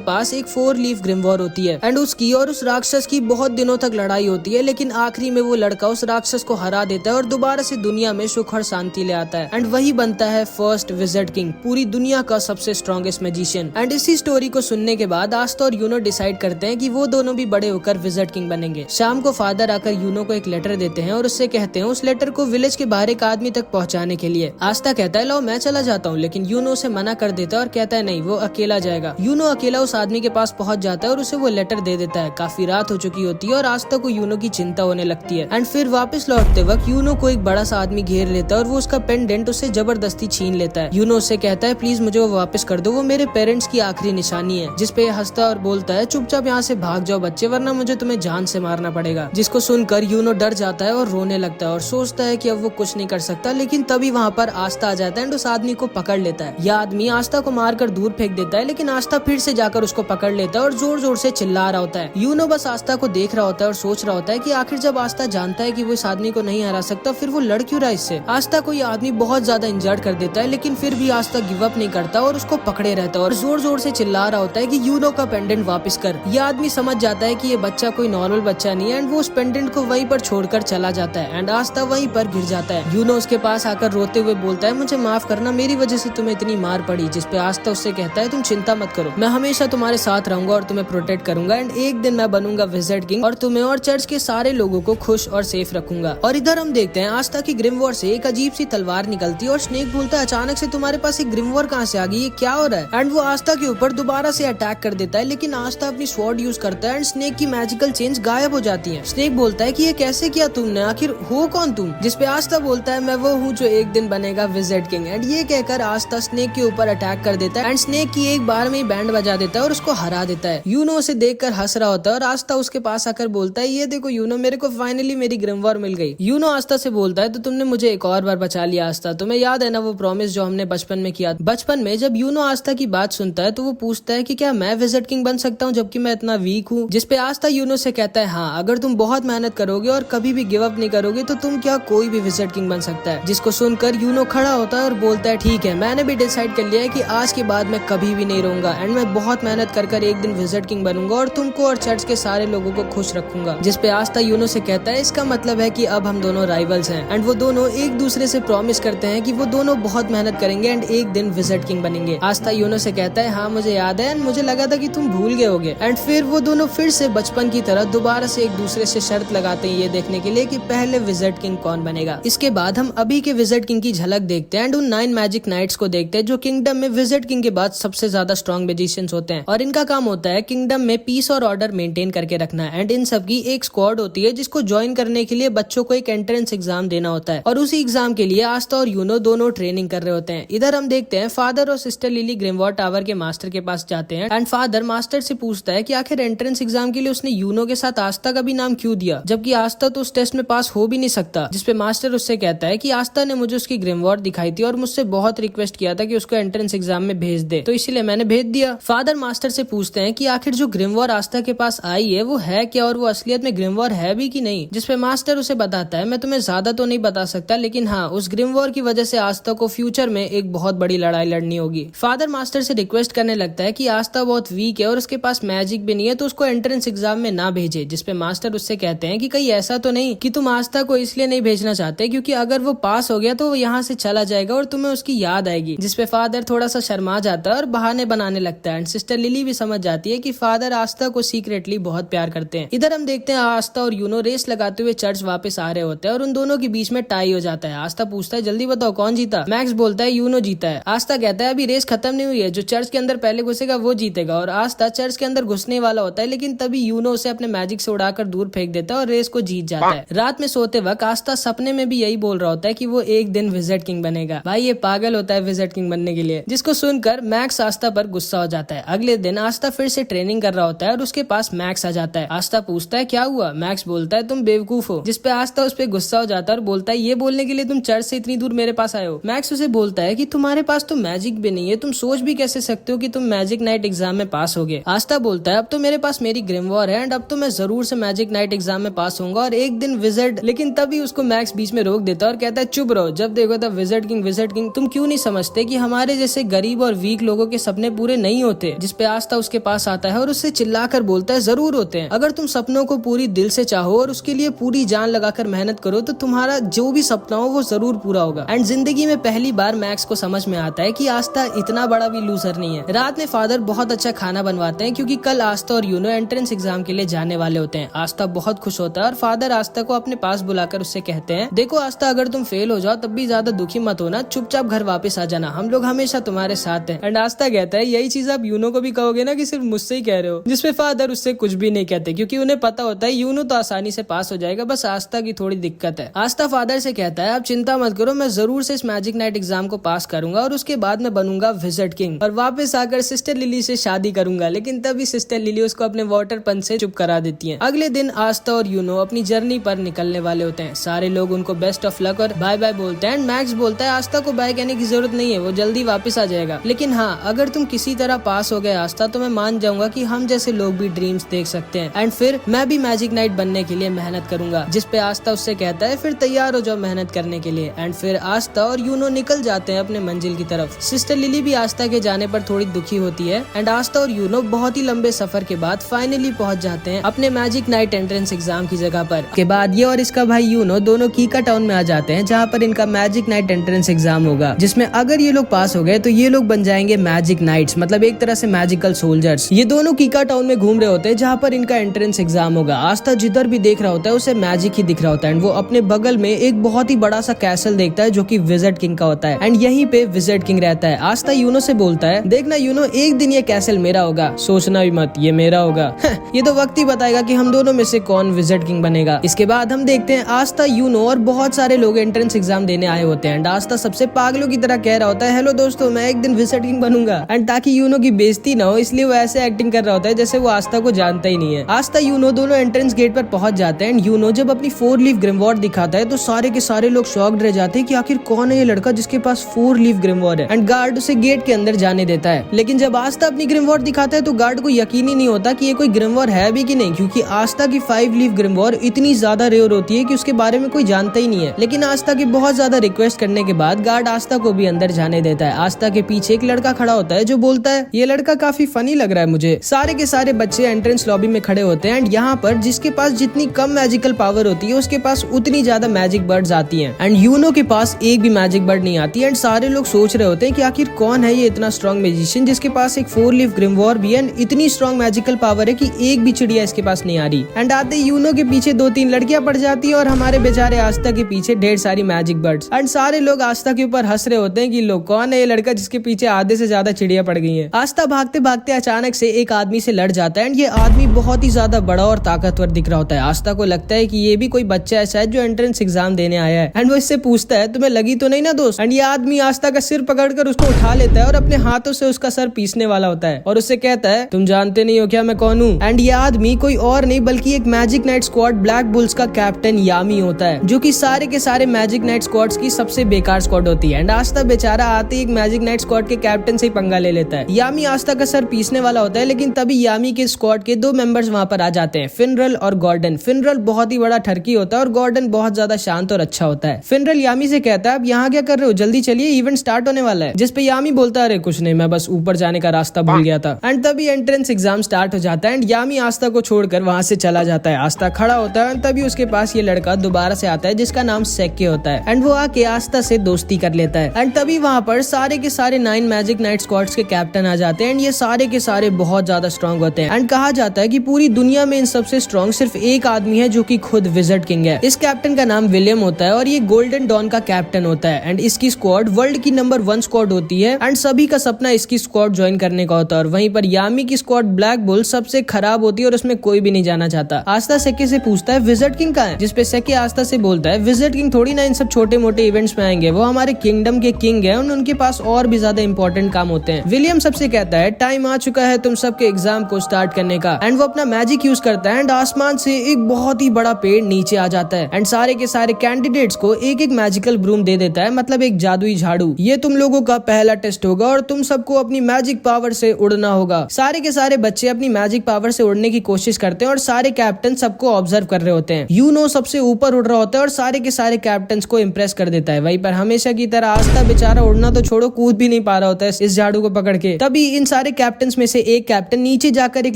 पास एक 4 लीफ ग्रिमवॉर होती है एंड उसकी और उस राक्षस की बहुत दिनों तक लड़ाई होती है, लेकिन आखिरी में वो लड़का उस राक्षस को हरा देता है और दोबारा से दुनिया में सुख और शांति ले आता है। एंड वही बनता है फर्स्ट विज़ार्ड किंग, पूरी दुनिया का सबसे स्ट्रॉन्गेस्ट मैजिशियन। एंड इसी स्टोरी को सुनने के बाद आस्था और यूनो डिसाइड करते हैं कि वो दोनों भी बड़े होकर विज़ार्ड किंग बनेंगे। शाम को फादर आकर यूनो को एक लेटर देते हैं और उससे कहते हैं उस लेटर को विलेज के बाहर एक आदमी तक पहुंचाने के लिए। आस्था कहता है लो मैं चला जाता हूँ, लेकिन यूनो उसे मना कर देता है और कहता है नहीं, वो अकेला जाएगा। यूनो अकेला उस आदमी के पास पहुंच जाता है और उसे वो लेटर दे देता है। काफी रात हो चुकी होती है और आस्था को यूनो की चिंता होने लगती है। एंड फिर वापस लौटते वक्त यूनो को एक बड़ा सा आदमी घेर लेता है और वो उसका पेंडेंट उससे जबरदस्ती छीन लेता है। यूनो उससे कहता है प्लीज मुझे वो वापस कर दो, वो मेरे पेरेंट्स की आखिरी निशानी है। जिसपे हंसता और बोलता है चुपचाप यहाँ से भाग जाओ बच्चे, वरना मुझे तुम्हें जान से मारना पड़ेगा। जिसको सुनकर यूनो डर जाता है और रोने लगता है और सोचता है कि अब वो कुछ नहीं कर सकता। लेकिन तभी वहाँ पर आस्था आ जाता है एंड उस आदमी को पकड़ लेता है। यह आदमी आस्था को मारकर दूर फेंक देता है, लेकिन आस्था फिर से जाकर उसको पकड़ लेता है और जोर जोर से चिल्ला रहा होता है। यूनो बस आस्था को देख रहा होता है और सोच रहा होता है कि आखिर जब आस्था जानता है कि वो इस आदमी को नहीं हरा सकता, फिर वो लड़ क्यों रहा इससे। आस्था को ये आदमी बहुत ज्यादा इंजर्ड कर देता है, लेकिन फिर भी आस्था गिव अप नहीं करता और उसको पकड़े रहता है और जोर जोर से चिल्ला रहा होता है कि यूनो का पेंडेंट वापस कर। ये आदमी समझ जाता है कि ये बच्चा कोई नॉर्मल बच्चा नहीं है एंड वो उस पेंडेंट को वहीं पर छोड़कर चला जाता है एंड आस्था वहीं पर गिर जाता है। यूनो उसके पास आकर रोते हुए बोलता है मुझे माफ करना, मेरी वजह से तुम्हें इतनी मार पड़ी। जिसपे आस्था उससे कहता है तुम चिंता मत करो, मैं हमेशा तुम्हारे साथ रहूंगा और तुम्हें प्रोटेक्ट करूंगा एंड एक दिन मैं बनूंगा विज़ार्ड किंग और तुम्हें और चर्च के सारे लोगों को खुश और सेफ रखूंगा। और इधर हम देखते हैं आस्था की ग्रिमवॉर से एक अजीब सी तलवार निकलती है और स्नेक बोलता है अचानक से तुम्हारे पास एक ग्रिमवॉर कहाँ से आ गई, ये क्या हो रहा है। एंड वो आस्था के ऊपर दोबारा से अटैक कर देता है, लेकिन आस्था अपनी स्वॉर्ड यूज करता है एंड स्नेक की मैजिकल चेंज गायब हो जाती है। स्नेक बोलता है कि ये कैसे किया तुमने, आखिर हो कौन तुम। जिसपे आस्था बोलता है मैं वो हूँ जो एक दिन बनेगा विज़ार्ड किंग। एंड ये कहकर आस्था स्नेक के ऊपर अटैक कर देता है एंड स्नेक की एक बार में ही बैंड बजा देता है और उसको हरा देता है। यूनो उसे देखकर हंस रहा होता है और आस्था उसके पास आकर बोलता है ये देखो यूनो, मेरे को फाइनली मेरी ग्रिमवॉर मिल गई। यूनो आस्था से बोलता है तो तुमने मुझे एक और बार बचा लिया आस्था, तुम्हें याद है ना वो प्रॉमिस जो हमने बचपन में किया। बचपन में जब यूनो आस्था की बात सुनता है तो वो पूछता है कि क्या मैं विज़ार्ड किंग बन सकता हूँ जबकि मैं इतना वीक हूँ। जिसपे आस्था यूनो से कहता है हाँ, अगर तुम बहुत मेहनत करोगे और कभी भी गिव अप नहीं करोगे तो तुम क्या कोई भी विज़ार्ड किंग बन सकता है। जिसको सुनकर यूनो खड़ा होता है और बोलता है ठीक है, मैंने भी डिसाइड कर लिया है कि आज के बाद मैं कभी भी नहीं रहूंगा एंड मैं बहुत मेहनत कर एक दिन विज़ार्ड किंग बनूंगा और तुमको और चर्च के सारे लोगों को खुश रखूंगा। जिसपे आस्था यूनो से कहता है इसका मतलब है कि अब हम दोनों राइवल्स हैं। एंड वो दोनों एक दूसरे से प्रॉमिस करते हैं कि वो दोनों बहुत मेहनत करेंगे एंड एक दिन विज़ार्ड किंग बनेंगे। आस्था यूनो से कहता है हाँ मुझे याद है एंड मुझे लगा था कि तुम भूल गए होगे। एंड फिर वो दोनों फिर से बचपन की तरह दोबारा से एक दूसरे से शर्त लगाते हैं ये देखने के लिए कि पहले विज़ार्ड किंग कौन बनेगा। इसके बाद हम अभी के विज़ार्ड किंग की झलक देखते हैं एंड उन 9 मैजिक नाइट्स को देखते हैं जो किंगडम में विज़ार्ड किंग के बाद सबसे ज्यादा स्ट्रॉन्ग मैजिशियंस होते हैं और इनका काम होता है किंगडम में पीस और ऑर्डर मेंटेन करके रखना है। एंड इन सब की एक स्क्वाड होती है जिसको ज्वाइन करने के लिए बच्चों को एक एंट्रेंस एग्जाम देना होता है और उसी एग्जाम के लिए आस्था और यूनो दोनों ट्रेनिंग कर रहे होते हैं। इधर हम देखते हैं फादर और सिस्टर लिली ग्रिमवॉर टावर के मास्टर के पास जाते हैं एंड फादर मास्टर से पूछता है कि आखिर एंट्रेंस एग्जाम के लिए उसने यूनो के साथ आस्था का भी नाम क्यों दिया, जबकि आस्था तो उस टेस्ट में पास हो भी नहीं सकता। जिसपे मास्टर उससे कहता है कि आस्था ने मुझे उसकी ग्रिमवॉर दिखाई थी और मुझसे बहुत रिक्वेस्ट किया था कि उसको एंट्रेंस एग्जाम में भेज दे, तो इसीलिए मैंने भेज दिया। फादर मास्टर से पूछते हैं कि आखिर जो ग्रिमवॉर आस्था के पास आई है वो है क्या और वो असलियत में ग्रिमवॉर है भी कि नहीं। जिसपे मास्टर उसे बताता है मैं तुम्हें ज्यादा तो नहीं बता सकता, लेकिन हाँ उस ग्रिमवॉर की वजह से आस्था को फ्यूचर में एक बहुत बड़ी लड़ाई लड़नी होगी। फादर मास्टर से रिक्वेस्ट करने लगता है कि आस्था बहुत वीक है और उसके पास मैजिक भी नहीं है तो उसको एंट्रेंस एग्जाम में ना भेजे। जिसपे मास्टर उससे कहते हैं कि कहीं ऐसा तो नहीं कि तुम आस्था को इसलिए नहीं भेजना चाहते क्योंकि अगर वो पास हो गया तो वो यहाँ से चला जाएगा और तुम्हें उसकी याद आएगी। जिसपे फादर थोड़ा सा शर्मा जाता है और बहाने बनाने लगता है एंड सिस्टर लिली भी समझ जाती है कि फादर आस्था को सीक्रेटली बहुत प्यार करते हैं। इधर हम देखते हैं आस्था और यूनो रेस लगाते हुए चर्च वापस आ रहे होते हैं और उन दोनों के बीच में टाई हो जाता है। आस्था पूछता है जल्दी बताओ कौन जीता। मैक्स बोलता है यूनो जीता है। आस्था कहता है अभी रेस खत्म नहीं हुई है, जो चर्च के अंदर पहले घुसेगा वो जीतेगा। और आस्था चर्च के अंदर घुसने वाला होता है, लेकिन तभी यूनो उसे अपने मैजिक से उड़ाकर दूर फेंक देता है और रेस को जीत जाता है। रात में सोते वक्त आस्था सपने में भी यही बोल रहा होता है कि वो एक दिन विज़ार्ड किंग बनेगा। भाई ये पागल होता है विज़ार्ड किंग बनने के लिए, जिसको सुनकर मैक्स आस्था पर गुस्सा हो जाता है। अगले दिन आस्था फिर से ट्रेनिंग कर रहा होता है और उसके पास मैक्स आ जाता है। आस्था पूछता है क्या हुआ। मैक्स बोलता है तुम बेवकूफ हो। जिसपे आस्था उस पर गुस्सा हो जाता है और बोलता है ये बोलने के लिए तुम चर्च से इतनी दूर मेरे पास आए हो। मैक्स उसे बोलता है कि तुम्हारे पास तो मैजिक भी नहीं है, तुम सोच भी कैसे सकते हो कि तुम मैजिक नाइट एग्जाम में पास होगे। आस्था बोलता है अब तो मेरे पास मेरी ग्रिमवॉर है एंड अब तो मैं जरूर से मैजिक नाइट एग्जाम में पास होऊंगा और एक दिन विज़ार्ड। लेकिन तभी उसको मैक्स बीच में रोक देता है और कहता है चुप रहो, जब देखो तब विज़ार्ड किंग तुम क्यों नहीं समझते कि हमारे जैसे गरीब और वीक लोगों के सपने पूरे नहीं होते, जिसपे आस्था उसके पास आता है और उससे चिल्लाकर बोलता है जरूर होते हैं। अगर तुम सपनों को पूरी दिल से चाहो और उसके लिए पूरी जान लगाकर मेहनत करो तो तुम्हारा जो भी सपना हो वो जरूर पूरा होगा। एंड जिंदगी में पहली बार मैक्स को समझ में आता है कि आस्था इतना बड़ा भी लूजर नहीं है। रात में फादर बहुत अच्छा खाना बनवाते हैं क्योंकि कल आस्था और यूनो एंट्रेंस एग्जाम के लिए जाने वाले होते हैं। आस्था बहुत खुश होता है और फादर आस्था को अपने पास बुलाकर उससे कहते हैं, देखो आस्था, अगर तुम फेल हो जाओ तब भी ज्यादा दुखी मत होना, चुपचाप घर वापस आ जाना, हम लोग हमेशा तुम्हारे साथ हैं। एंड आस्था कहता है यही चीज आप यूनो को भी कहोगे ना कि सिर्फ मुझसे ही कह रहे हो, जिसपे फादर उससे कुछ भी नहीं कहते क्योंकि उन्हें पता होता है यूनो तो आसानी से पास हो जाएगा, बस आस्था की थोड़ी दिक्कत है। आस्था फादर से कहता है आप चिंता मत करो, मैं जरूर से इस मैजिक नाइट एग्जाम को पास करूंगा और उसके बाद मैं बनूंगा विज़र्ड किंग और वापस आकर सिस्टर लिली से शादी करूंगा। लेकिन तभी सिस्टर लिली उसको अपने वाटर पंच से चुप करा देती है। अगले दिन आस्था और यूनो अपनी जर्नी पर निकलने वाले होते हैं। सारे लोग उनको बेस्ट ऑफ लक और बाय बाय बोलते हैं। मैक्स बोलता है आस्था को बाय कहने की जरूरत नहीं है, वो जल्दी वापस आ जाएगा, लेकिन हाँ अगर तुम किसी तरह पास हो गए आस्था तो मैं मान जाऊंगा कि हम जैसे लोग भी ड्रीम्स देख सकते हैं एंड फिर मैं भी मैजिक नाइट बनने के लिए मेहनत करूंगा। जिसपे आस्था उससे कहता है फिर तैयार हो जाओ मेहनत करने के लिए। एंड फिर आस्था और यूनो निकल जाते हैं अपने मंजिल की तरफ। सिस्टर लिली भी आस्था के जाने पर थोड़ी दुखी होती है एंड आस्था और यूनो बहुत ही लंबे सफर के बाद फाइनली पहुंच जाते हैं अपने मैजिक नाइट एंट्रेंस एग्जाम की जगह पर। के बाद ये और इसका भाई यूनो दोनों कीका टाउन में आ जाते हैं जहाँ पर इनका मैजिक नाइट एंट्रेंस एग्जाम होगा, जिसमें अगर ये लोग पास हो गए तो ये लोग बन जाएंगे मैजिक नाइट्स, मतलब एक तरह से मैजिकल सोल्जर्स। ये दोनों कीका टाउन में घूम रहे होते हैं जहाँ पर इनका एंट्रेंस एग्जाम होगा। आस्था जिधर भी देख रहा होता है उसे मैजिक ही दिख रहा होता है एंड वो अपने बगल में एक बहुत ही बड़ा सा कैसल देखता है जो कि विज़र्ड किंग का होता है एंड यहीं पे विज़र्ड किंग रहता है। आस्था यूनो से बोलता है देखना यूनो, एक दिन ये कैसल मेरा होगा, सोचना भी मत ये मेरा होगा। ये तो वक्त ही बताएगा कि हम दोनों में से कौन विज़र्ड किंग बनेगा। इसके बाद हम देखते हैं आस्था, यूनो और बहुत सारे लोग एंट्रेंस एग्जाम देने आए होते हैं एंड आस्था सबसे पागलों की तरह कह रहा होता है हेलो दोस्तों, मैं एक दिन विज़र्ड किंग बनूंगा। एंड ताकि यूनो की बेइज्जती ना हो इसलिए वो ऐसे एक्टिंग कर रहा होता है जैसे वो आस्था को जानता ही नहीं है। आस्था यूनो दोनों एंट्रेंस गेट पर पहुंच जाते हैं एंड यूनो जब अपनी 4 लीफ ग्रिमवॉर्ड दिखाता है तो सारे के सारे लोग शॉक्ड रह जाते हैं कि आखिर कौन है ये लड़का जिसके पास 4 लीफ ग्रिमवॉर्ड है। एंड गार्ड उसे गेट के अंदर जाने देता है। लेकिन जब आस्था अपनी ग्रिमवॉर्ड दिखाता है तो गार्ड को यकीन ही नहीं होता कि ये कोई ग्रिमवॉर्ड है भी कि नहीं, क्योंकि आस्था की 5 लीफ ग्रिमवॉर्ड इतनी ज्यादा रेयर होती है कि उसके बारे में कोई जानता ही नहीं है। लेकिन आस्था की बहुत ज्यादा रिक्वेस्ट करने के बाद गार्ड आस्था को भी अंदर जाने देता है। आस्था के पीछे एक लड़का खड़ा होता है जो बोलता है ये लड़का काफी फनी लग रहा है मुझे। सारे के सारे बच्चे एंट्रेंस लॉबी में खड़े होते हैं एंड यहाँ पर जिसके पास जितनी कम मैजिकल पावर होती है उसके पास उतनी ज्यादा मैजिक बर्ड्स आती हैं एंड यूनो के पास एक भी मैजिक बर्ड नहीं आती। एंड सारे लोग सोच रहे होते हैं कि आखिर कौन है ये इतना स्ट्रॉन्ग मैजिशियन जिसके पास एक 4 लीफ ग्रिमवॉर्ड भी है एंड इतनी स्ट्रॉन्ग मैजिकल पावर है कि एक भी चिड़िया इसके पास नहीं आ रही। एंड आते यूनो के पीछे 2-3 लड़कियां पड़ जाती है और हमारे बेचारे आस्था के पीछे ढेर सारी मैजिक बर्ड्स। एंड सारे लोग आस्था के ऊपर हंस रहे होते हैं कि लोग कौन है ये लड़का जिसके पीछे आधे से ज्यादा चिड़िया पड़ गई है। आस्था भागते भागते अचानक से एक आदमी से लड़ जाता है एंड ये आदमी बहुत ही ज्यादा बड़ा और ताकतवर दिख रहा होता है। आस्था को लगता है कि ये भी कोई बच्चा ऐसा है जो एंट्रेंस एग्जाम देने आया है एंड वो इससे पूछता है तुम्हें लगी तो नहीं ना दोस्त। एंड ये आदमी आस्था का सिर पकड़कर उसको उठा लेता है और अपने हाथों से उसका सर पीसने वाला होता है और उससे कहता है तुम जानते नहीं हो क्या मैं कौन हूँ। एंड ये आदमी कोई और नहीं बल्कि एक magic night squad black bulls का कैप्टन यामी होता है, जो कि सारे के सारे मैजिक नाइट स्क्वाड्स की सबसे बेकार स्क्वाड होती है। एंड आस्था बेचारा आते ही एक मैजिक नाइट स्क्वाड के कैप्टन से ही पंगा ले लेता है। यामी आस्था का सर पीसने वाला होता है लेकिन तभी यामी के स्क्वाड के 2 मेंबर्स वहाँ पर आ जाते हैं, फिनरल और गॉर्डन। फिनरल बहुत ही बड़ा ठरकी होता है और गॉर्डन बहुत ज्यादा शांत और अच्छा होता है। फिनरल यामी से कहता है अब यहाँ क्या कर रहे हो, जल्दी चलिए इवेंट स्टार्ट होने वाला है। जिसपे यामी बोलता है अरे कुछ नहीं, मैं बस ऊपर जाने का रास्ता भूल गया था। एंड तभी एंट्रेंस एग्जाम स्टार्ट हो जाता है एंड यामी आस्था को छोड़कर वहाँ से चला जाता है। आस्था खड़ा होता है तभी उसके पास ये लड़का दोबारा से आता है जिसका नाम सेक्के होता है एंड वो आके आस्था से दोस्ती कर लेता है। एंड तभी वहाँ पर सारे के सारे 9 मैजिक नाइट स्क्वाड्स के कैप्टन आ जाते हैं एंड ये सारे के सारे बहुत ज्यादा स्ट्रॉन्ग होते हैं। एंड कहा जाता है कि पूरी दुनिया में इन सबसे स्ट्रॉन्ग सिर्फ एक आदमी है जो कि खुद विज़र्ड किंग है। इस कैप्टन का नाम विलियम होता है और ये गोल्डन डॉन का कैप्टन होता है एंड इसकी स्क्वाड वर्ल्ड की नंबर 1 स्क्वाड होती है एंड सभी का सपना इसकी स्क्वाड ज्वाइन करने का होता है। और वहीं पर यामी की स्क्वाड ब्लैक बुल सबसे खराब होती है और उसमें कोई भी नहीं जाना चाहता। आस्था सेक्के से पूछता है विज़र्ड किंग कहाँ है, जिसपे सेक्के आस्था से बोलता है विज़र्ड किंग थोड़ी ना इन सब छोटे मोटे इवेंट्स में आएंगे, वो हमारे किंगडम के किंग है, उनके पास और भी ज्यादा इंपॉर्टेंट काम होते हैं। विलियम सबसे कहता है टाइम आ चुका है तुम सबके एग्जाम को स्टार्ट करने का। एंड वो अपना मैजिक यूज करता है एंड आसमान से एक बहुत ही बड़ा पेड़ नीचे आ जाता है एंड सारे के सारे कैंडिडेट्स को एक एक मैजिकल ब्रूम दे देता है, मतलब एक जादुई झाड़ू। ये तुम लोगों का पहला टेस्ट होगा और तुम सबको अपनी मैजिक पावर से उड़ना होगा। सारे के सारे बच्चे अपनी मैजिक पावर से तोड़ने की कोशिश करते हैं और सारे कैप्टन सबको ऑब्जर्व कर रहे होते हैं। यूनो सबसे ऊपर उड़ रहा होता है और सारे के सारे कैप्टन को इम्प्रेस कर देता है। वहीं पर हमेशा की तरह आस्था बेचारा उड़ना तो छोड़ो, कूद भी नहीं पा रहा होता है इस झाड़ू को पकड़ के। तभी इन सारे कैप्टन में से एक कैप्टन नीचे जाकर एक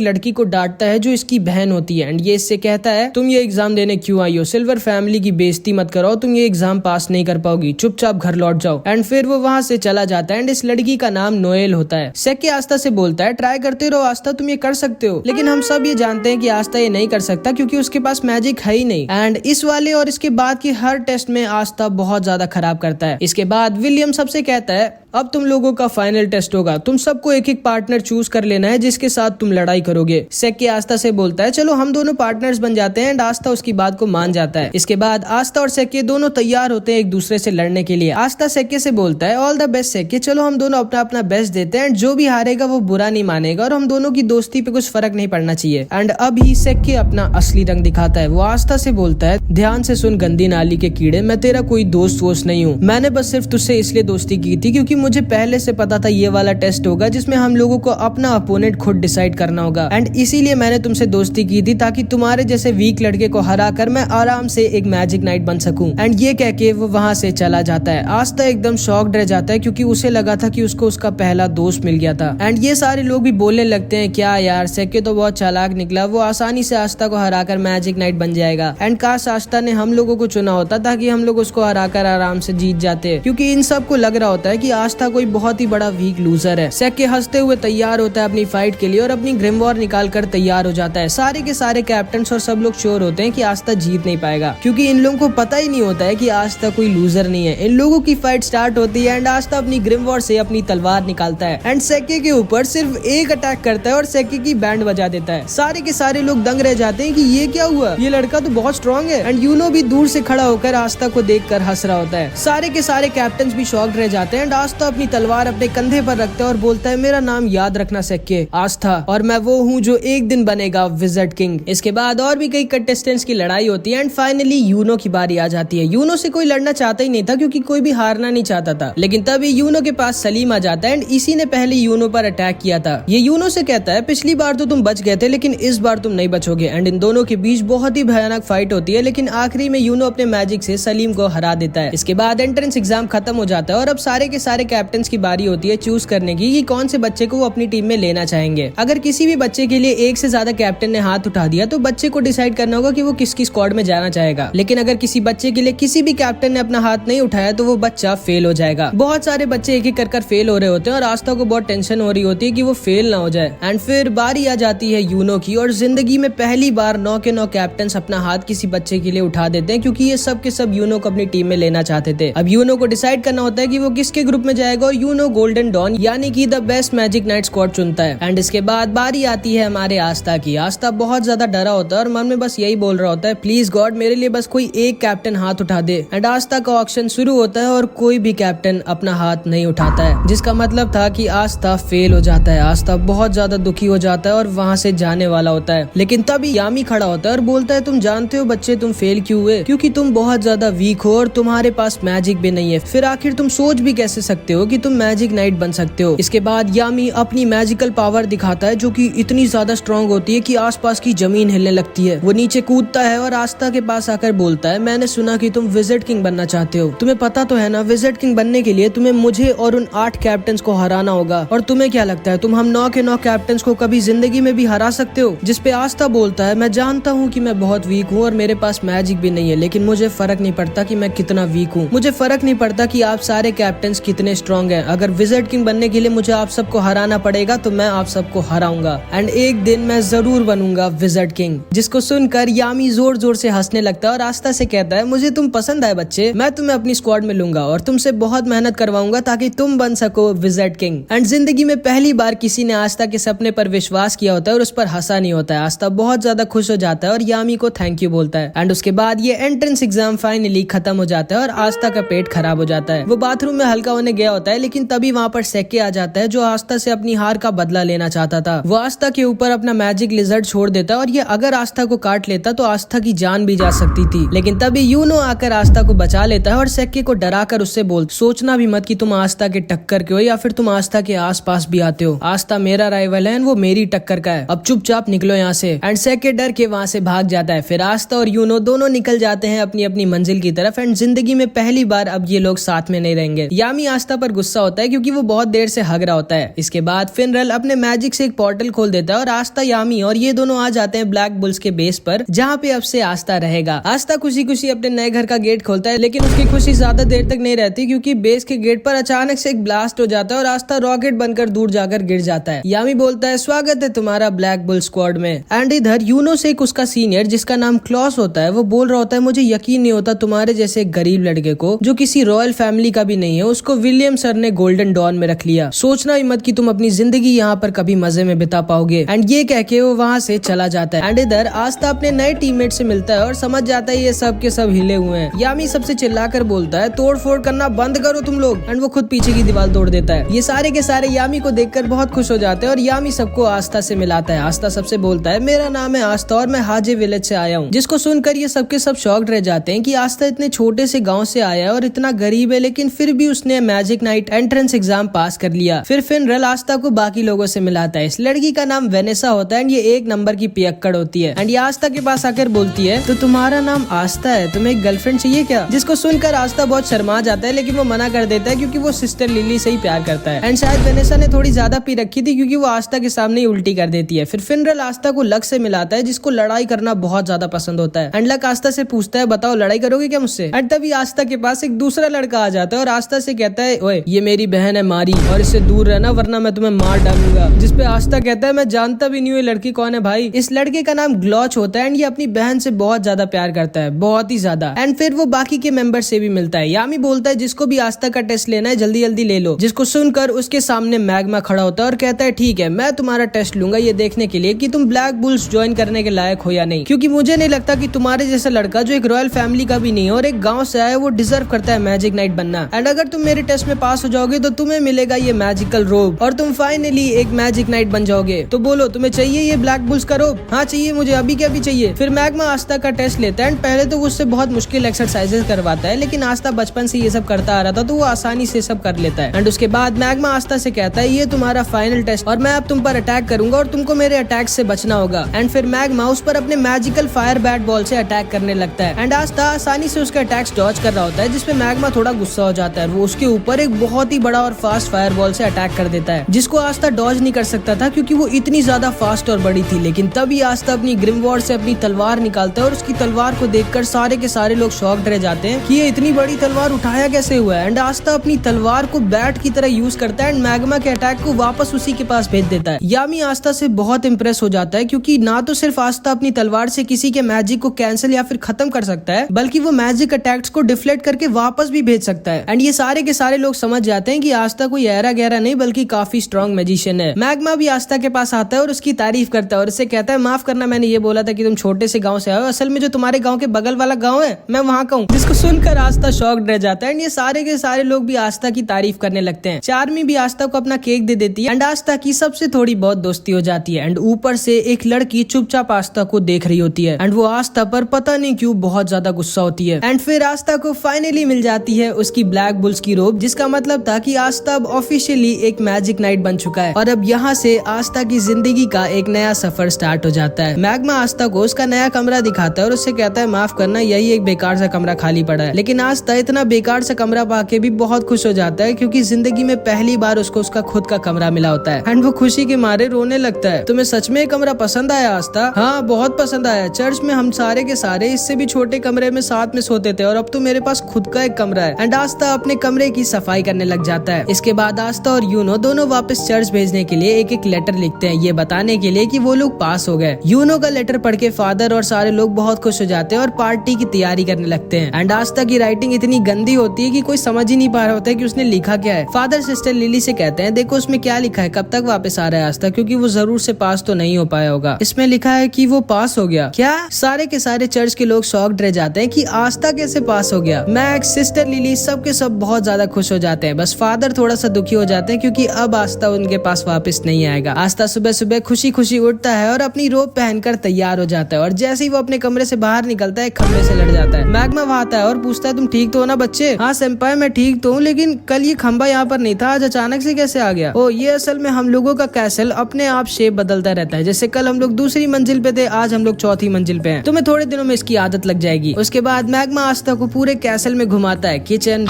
लड़की को डांटता है जो इसकी बहन होती है। एंड ये इससे कहता है, तुम ये एग्जाम देने क्यों आई हो? सिल्वर फैमिली की बेइज्जती मत करो, तुम ये एग्जाम पास नहीं कर पाओगी, चुपचाप घर लौट जाओ। एंड फिर वो वहां से चला जाता है। एंड इस लड़की का नाम नोएल होता है। सेके आस्था से बोलता है, ट्राई करते रहो आस्था, तुम ये कर सकते हो। लेकिन हम सब ये जानते हैं कि आस्था ये नहीं कर सकता क्योंकि उसके पास मैजिक है ही नहीं। एंड इस वाले और इसके बाद की हर टेस्ट में आस्था बहुत ज्यादा खराब करता है। इसके बाद विलियम सबसे कहता है, अब तुम लोगों का फाइनल टेस्ट होगा, तुम सबको एक एक पार्टनर चूज कर लेना है जिसके साथ तुम लड़ाई करोगे। सेके आस्था से बोलता है, चलो हम दोनों पार्टनर्स बन जाते हैं। एंड आस्था उसकी बात को मान जाता है। इसके बाद आस्था और सेके दोनों तैयार होते हैं एक दूसरे से लड़ने के लिए। आस्था सेके से बोलता है, ऑल द बेस्ट सेके, चलो हम दोनों अपना अपना बेस्ट देते हैं। जो भी हारेगा वो बुरा नहीं मानेगा और हम दोनों की दोस्ती पे कुछ फर्क नहीं पड़ना चाहिए। एंड अभी सेके अपना असली रंग दिखाता है। वो आस्था से बोलता है, ध्यान से सुन गंदी नाली के कीड़े, मैं तेरा कोई दोस्त वोस्त नहीं हूँ। मैंने बस सिर्फ तुझसे इसलिए दोस्ती की थी क्योंकि मुझे पहले से पता था ये वाला टेस्ट होगा जिसमें हम लोगों को अपना अपोनेंट खुद डिसाइड करना होगा। एंड इसीलिए मैंने तुमसे दोस्ती की थी ताकि तुम्हारे जैसे वीक लड़के को हरा कर मैं आराम से एक मैजिक नाइट बन सकूं। एंड ये कह के वो वहां से चला जाता है। आस्था एकदम शॉक्ड रह जाता है क्योंकि उसे लगा था कि उसको उसका पहला दोस्त मिल गया था। एंड ये सारे लोग भी बोलने लगते हैं, क्या यार सेके तो बहुत चालाक निकला, वो आसानी से आस्था को हराकर मैजिक नाइट बन जाएगा। एंड काश आस्था ने हम लोगों को चुना होता ताकि हम लोग उसको हराकर आराम से जीत जाते, क्योंकि इन सबको लग रहा होता है कि आस्था कोई बहुत ही बड़ा वीक लूजर है। सेके हंसते हुए तैयार होता है अपनी फाइट के लिए और अपनी ग्रिमवॉर निकाल कर तैयार हो जाता है। सारे के सारे कैप्टन और सब लोग श्योर होते हैं कि आस्था जीत नहीं पाएगा क्योंकि इन लोगों को पता ही नहीं होता है कि आस्था कोई लूजर नहीं है। इन लोगों की फाइट स्टार्ट होती है एंड आस्था अपनी ग्रिमवॉर से अपनी तलवार निकालता है एंड सेके के ऊपर सिर्फ एक अटैक करता है और सेके की बैंड बजा देता है। सारे के सारे लोग दंग रह जाते हैं कि ये क्या हुआ, ये लड़का तो बहुत स्ट्रॉन्ग है। एंड यूनो भी दूर से खड़ा होकर आस्था को देखकर हंस रहा होता है। सारे के सारे कैप्टन भी शॉक्ड रह जाते हैं एंड आस्था अपनी तलवार अपने कंधे पर रखता है और बोलता है, मेरा नाम याद रखना सेके, आस्था, और मैं वो हूँ जो एक दिन बनेगा विज़र्ड किंग। इसके बाद और भी कई कंटेस्टेंट्स की लड़ाई होती है एंड फाइनली यूनो की बारी आ जाती है। यूनो से कोई लड़ना चाहता ही नहीं था क्योंकि कोई भी हारना नहीं चाहता था। लेकिन तभी यूनो के पास सलीम आ जाता है एंड इसी ने पहले यूनो पर अटैक किया था। ये यूनो से कहता है, पिछली बार तो तुम बच गए थे लेकिन इस बार तुम नहीं बचोगे। एंड इन दोनों के बीच बहुत ही भयानक फाइट होती है लेकिन आखिरी में यूनो अपने मैजिक से सलीम को हरा देता है। इसके बाद एंट्रेंस एग्जाम खत्म हो जाता है और अब सारे के सारे कैप्टन की बारी होती है चूज करने की कि कौन से बच्चे को वो अपनी टीम में लेना चाहेंगे। अगर किसी भी बच्चे के लिए एक से ज्यादा कैप्टन ने हाथ उठा दिया तो बच्चे को डिसाइड करना होगा कि वो किसकी स्क्वाड में जाना चाहेगा। लेकिन अगर किसी बच्चे के लिए किसी भी कैप्टन ने अपना हाथ नहीं उठाया तो वो बच्चा फेल हो जाएगा। बहुत सारे बच्चे एक एक कर फेल हो रहे होते हैं और आस्था को बहुत टेंशन हो रही होती है कि वो फेल ना हो जाए। एंड फिर बारी आ जाती है यूनो की और जिंदगी में पहली बार 9 के 9 कैप्टन अपना हाथ किसी बच्चे के लिए उठा देते हैं क्योंकि ये सब के सब यूनो को अपनी टीम में लेना चाहते थे। अब यूनो को डिसाइड करना होता है कि वो किसके ग्रुप में जाएगा और यूनो गोल्डन डॉन यानी कि the best magic night squad चुनता है। एंड इसके बाद बारी आती है हमारे आस्था की। आस्था बहुत ज्यादा डरा होता है और मन में बस यही बोल रहा होता है, प्लीज गॉड मेरे लिए बस कोई एक कैप्टन हाथ उठा दे। एंड आस्था का ऑक्शन शुरू होता है और कोई भी कैप्टन अपना हाथ नहीं उठाता है, जिसका मतलब था कि आस्था फेल हो जाता है। आस्था बहुत ज्यादा दुखी हो जाता है और वहाँ से जाने वाला होता है। लेकिन तभी यामी खड़ा होता है और बोलता है, तुम जानते हो बच्चे तुम फेल क्यों हुए? क्योंकि तुम बहुत ज्यादा वीक हो और तुम्हारे पास मैजिक भी नहीं है। फिर आखिर तुम सोच भी कैसे सकते हो कि तुम मैजिक नाइट बन सकते हो? इसके बाद यामी अपनी मैजिकल पावर दिखाता है जो कि इतनी ज्यादा स्ट्रॉन्ग होती है कि आसपास की जमीन हिलने लगती है। वो नीचे कूदता है और आस्था के पास आकर बोलता है, मैंने सुना कि तुम विज़र्ड किंग बनना चाहते हो। तुम्हें पता तो है ना, विज़र्ड किंग बनने के लिए तुम्हें मुझे और उन 8 कैप्टन को हराना होगा। और तुम्हें क्या लगता है तुम हम 9 के 9 कैप्टन को कभी जिंदगी में भी हरा सकते हो? जिसपे आस्था बोलता है, मैं जानता हूँ कि मैं बहुत वीक हूँ और मेरे पास मैजिक भी नहीं है, लेकिन मुझे फर्क नहीं पड़ता कि मैं कितना वीक हूँ। मुझे फर्क नहीं पड़ता कि आप सारे कैप्टन कितने स्ट्रॉन्ग हैं। अगर विज़र्ड किंग बनने के लिए मुझे आप सबको हराना पड़ेगा तो मैं आप सबको हराऊंगा एंड एक दिन मैं जरूर बनूंगा विज़र्ड किंग। जिसको सुनकर यामी जोर जोर से हंसने लगता है और आस्था से कहता है, मुझे तुम पसंद आए बच्चे, मैं तुम्हें अपनी स्क्वाड में लूंगा और तुमसे बहुत मेहनत करवाऊंगा ताकि तुम बन सको विज़र्ड किंग। एंड जिंदगी में पहली बार किसी ने आस्था के सपने पर विश्वास किया होता है और उस पर हंसा नहीं होता है। आस्था बहुत ज्यादा खुश हो जाता है और यामी को थैंक यू बोलता है। एंड उसके बाद ये एंट्रेंस एग्जाम फाइनली खत्म हो जाता है और आस्था का पेट खराब हो जाता है। वो बाथरूम में हल्का होने गया होता है, लेकिन तभी वहाँ पर सेके आ जाता है जो आस्था से अपनी हार का बदला लेना चाहता था। वो आस्था के ऊपर अपना मैजिक लिजर्ड छोड़ देता है और ये अगर आस्था को काट लेता तो आस्था की जान भी जा सकती थी, लेकिन तभी यूनो आकर आस्था को बचा लेता है और सेके को डरा कर उससे बोल सोचना भी मत कि तुम आस्था के टक्कर के हो या फिर तुम आस्था के आसपास भी आते हो। आस्था मेरा राइवल है, वो मेरी टक्कर का है, अब चुपचाप निकलो यहाँ से। एंड सेके डर के वहाँ से भाग जाता है। फिर आस्था और यूनो दोनों निकल जाते हैं अपनी अपनी मंजिल की तरफ। एंड जिंदगी में पहली बार अब ये लोग साथ में नहीं रहेंगे। यामी आस्था पर गुस्सा होता है क्योंकि वो बहुत देर से हग रहा होता है। इसके बाद फिनरल अपने मैजिक से एक पोर्टल खोल देता है और आस्था, यामी और ये दोनों आ जाते हैं ब्लैक बुल्स के बेस पर, जहाँ पे अब से आस्था रहेगा। आस्था खुशी खुशी अपने नए घर का गेट खोलता है, लेकिन उसकी खुशी ज्यादा देर तक नहीं रहती क्योंकि बेस के गेट पर अचानक से एक ब्लास्ट हो जाता है और आस्था रॉकेट बनकर दूर जाकर गिर जाता है। यामी बोलता है स्वागत है तुम्हारा ब्लैक बुल स्क्वाड में। एंड इधर यूनो से एक उसका सीनियर जिसका नाम क्लॉस होता है वो बोल रहा होता है मुझे यकीन नहीं होता तुम्हारे जैसे एक गरीब लड़के को जो किसी रॉयल फैमिली का भी नहीं है उसको विलियम सर ने गोल्डन डॉन में रख लिया। सोचना ही मत कि तुम अपनी जिंदगी यहाँ पर कभी मजे में बिता पाओगे। एंड ये कह के वो वहाँ से चला जाता है। एंड इधर आस्था अपने नए टीममेट से मिलता है और समझ जाता है ये सब के सब हिले हुए हैं। यामी सबसे चिल्लाकर बोलता है तोड़ फोड़ करना बंद करो तुम लोग। एंड वो खुद पीछे की दीवार तोड़ देता है। ये सारे के सारे यामी को देखकर बहुत खुश हो जाते हैं और यामी सबको आस्था से मिलाता है। आस्था सबसे बोलता है मेरा नाम है आस्था और मैं हाजे विलेज से आया हूँ, जिसको सुनकर ये सबके सब शॉक्ड रह जाते हैं कि आस्था इतने छोटे से गांव से आया है और इतना गरीब है, लेकिन फिर भी उसने मैजिक नाइट एंट्रेंस एग्जाम पास कर लिया। फिर फिनरल आस्था को बाकी लोगों से मिलाता है। इस लड़की का नाम वेनेसा होता है एंड ये 1 नंबर की पियक्कड़ होती है। एंड ये आस्था के पास आकर बोलती है तो तुम्हारा नाम आस्था है, तुम्हें एक गर्लफ्रेंड चाहिए क्या? जिसको सुनकर आस्था बहुत शर्मा जाता है, लेकिन वो मना कर देता है क्योंकि वो सिस्टर लिली से ही प्यार करता है। एंड शायद वेनेसा ने थोड़ी ज्यादा पी रखी थी क्योंकि वो आस्था के सामने ही उल्टी कर देती है। फिर फिनरल आस्था को लक से मिलाता है जिसको लड़ाई करना बहुत ज्यादा पसंद होता है। एंड लक आस्था से पूछता है बताओ लड़ाई करोगे क्या मुझसे? एंड तभी आस्था के पास एक दूसरा लड़का आ जाता है और आस्था से कहता है ओए ये मेरी बहन है मारी और इससे दूर रहना वरना मैं तुम्हें मार डालूंगा। जिसपे आस्था कहता है मैं जानता भी नहीं हूँ ये लड़की कौन है भाई। इस लड़के का नाम ग्लॉच होता है एंड ये अपनी बहन से बहुत ज्यादा प्यार करता है, बहुत ही ज्यादा। एंड फिर वो बाकी के मेंबर से भी मिलता है। यामी बोलता है जिसको भी आस्था का टेस्ट लेना है जल्दी जल्दी ले लो। जिसको सुनकर उसके सामने मैग्मा खड़ा होता है और कहता है ठीक है मैं तुम्हारा टेस्ट लूंगा ये देखने के लिए कि तुम ब्लैक बुल्स ज्वाइन करने के लायक हो या नहीं, क्योंकि मुझे नहीं लगता कि तुम्हारे जैसा लड़का जो एक रॉयल फैमिली का भी नहीं है और एक गाँव से आया वो डिजर्व करता है मैजिक नाइट बनना। एंड अगर तुम मेरे टेस्ट में पास हो जाओगे तो तुम्हें मिलेगा ये मैजिकल रोब और तुम फाइनली एक मैजिक नाइट बन जाओगे। तो बोलो तुम्हें चाहिए ये ब्लैक बुल्स का रोब? हाँ चाहिए मुझे, अभी क्या भी चाहिए। फिर मैग्मा आस्था का टेस्ट लेता है एंड पहले तो उससे बहुत मुश्किल एक्सरसाइजेस करवाता है, लेकिन आस्था बचपन से ये सब करता आ रहा था तो वो आसानी से सब कर लेता है। एंड उसके बाद मैग्मा आस्था से कहता है ये तुम्हारा फाइनल टेस्ट और मैं अब तुम पर अटैक करूंगा और तुमको मेरे अटैक से बचना होगा। एंड फिर मैग्मा उस पर अपने मैजिकल फायर बैट बॉल से अटैक करने लगता है एंड आस्था आसानी से उसके अटैक्स डॉज कर रहा होता है, जिसपे मैग्मा थोड़ा गुस्सा हो जाता है। वो उसके ऊपर एक बहुत ही बड़ा और फास्ट फायर बॉल से अटैक कर देता है जिसको आस्था डॉज नहीं कर सकता था क्योंकि वो इतनी ज्यादा फास्ट और बड़ी थी। लेकिन तभी आस्था अपनी ग्रिमवॉर्ड से अपनी तलवार निकालता है और उसकी तलवार को देखकर सारे के सारे लोग शॉक्ड रह जाते हैं कि ये इतनी बड़ी तलवार उठाया कैसे हुआ है। एंड आस्था अपनी तलवार को बैट की तरह यूज करता है एंड मैग्मा के अटैक को वापस उसी के पास भेज देता है। यामी आस्था से बहुत इंप्रेस हो जाता है क्योंकि ना तो सिर्फ आस्था अपनी तलवार से किसी के मैजिक को कैंसिल या फिर खत्म कर सकता है, बल्कि वो मैजिक अटैक्स को डिफ्लेक्ट करके वापस भी भेज सकता है। एंड ये सारे के सारे लोग समझ जाते हैं कि आस्था कोई ऐरा गहरा नहीं बल्कि काफी स्ट्रॉन्ग मैजिशियन है। मैग्मा भी आस्था के पास आता है और उसकी तारीफ करता है और उससे कहता है माफ करना मैंने ये बोला था कि तुम छोटे से गांव से आए हो, असल में जो तुम्हारे गांव के बगल वाला गांव है मैं वहां का हूँ। जिसको सुनकर आस्था शॉक्ड रह जाता है एंड ये सारे के सारे लोग भी आस्था की तारीफ करने लगते हैं। चार्मी भी आस्था को अपना केक दे देती है एंड आस्था की सबसे थोड़ी बहुत दोस्ती हो जाती है। एंड ऊपर से एक लड़की चुपचाप आस्था को देख रही होती है एंड वो आस्था पर पता नहीं क्यों बहुत ज्यादा गुस्सा होती है। एंड फिर आस्था को फाइनली मिल जाती है उसकी ब्लैक बुल्स की रोब, जिसका मतलब था कि आस्था अब ऑफिशियली एक मैजिक नाइट बन चुका है और अब यहाँ से आस्था की जिंदगी का एक नया सफर स्टार्ट हो जाता है। मैग्मा आस्था को उसका नया कमरा दिखाता है और उससे कहता है माफ करना यही एक बेकार सा कमरा खाली पड़ा है। लेकिन आस्था इतना बेकार सा कमरा पाके भी बहुत खुश हो जाता है क्योंकि जिंदगी में पहली बार उसको उसका खुद का कमरा मिला होता है एंड वो खुशी के मारे रोने लगता है। तुम्हें सच में कमरा पसंद आया आस्था? हाँ बहुत पसंद आया। चर्च में हम सारे के सारे इससे भी छोटे कमरे में साथ में सोते थे और अब तो मेरे पास खुद का एक कमरा है। एंड आस्था अपने कमरे की सफाई करने लग जाता है। इसके बाद आस्था और यूनो दोनों वापस चर्च भेजने के लिए एक एक लेटर लिखते हैं, ये बताने के लिए कि वो लोग पास हो गए। यूनो का लेटर पढ़ के फादर और सारे लोग बहुत खुश हो जाते हैं और पार्टी की तैयारी करने लगते हैं। एंड आस्था की राइटिंग इतनी गंदी होती है कि कोई समझ ही नहीं पा रहा होता है कि उसने लिखा क्या है। फादर सिस्टर लिली से कहते हैं देखो उसमें क्या लिखा है, कब तक वापस आ रहा है आस्था, क्योंकि वो जरूर से पास तो नहीं हो पाया होगा। इसमें लिखा है कि वो पास हो गया। क्या? सारे के सारे चर्च के लोग शॉक्ड रह जाते हैं कि आस्था कैसे पास हो गया। मैक्स, सिस्टर लिली, सब के सब बहुत ज्यादा खुश हो जाते हैं। बस फादर थोड़ा सा दुखी हो जाते हैं क्योंकि अब आस्था उनके पास वापस नहीं आएगा। आस्था सुबह सुबह खुशी खुशी उठता है और अपनी रोब पहनकर तैयार हो जाता है और जैसे ही वो अपने कमरे से बाहर निकलता है खंबे से लड़ जाता है। मैग्मा वहाँ आता है और पूछता है तुम ठीक तो हो ना बच्चे? हाँ सेंपाई मैं ठीक तो हूँ, लेकिन कल ये खंबा यहाँ पर नहीं था, आज अचानक से कैसे आ गया? ओ ये असल में हम लोगों का कैसल अपने आप शेप बदलता रहता है, जैसे कल हम लोग दूसरी मंजिल पे थे, आज हम लोग चौथी मंजिल पे हैं। तुम्हें थोड़े दिनों में इसकी आदत लग जाएगी। उसके बाद मैग्मा आस्था को पूरे कैसल में घुमाता है, किचन,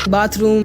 बाथरूम,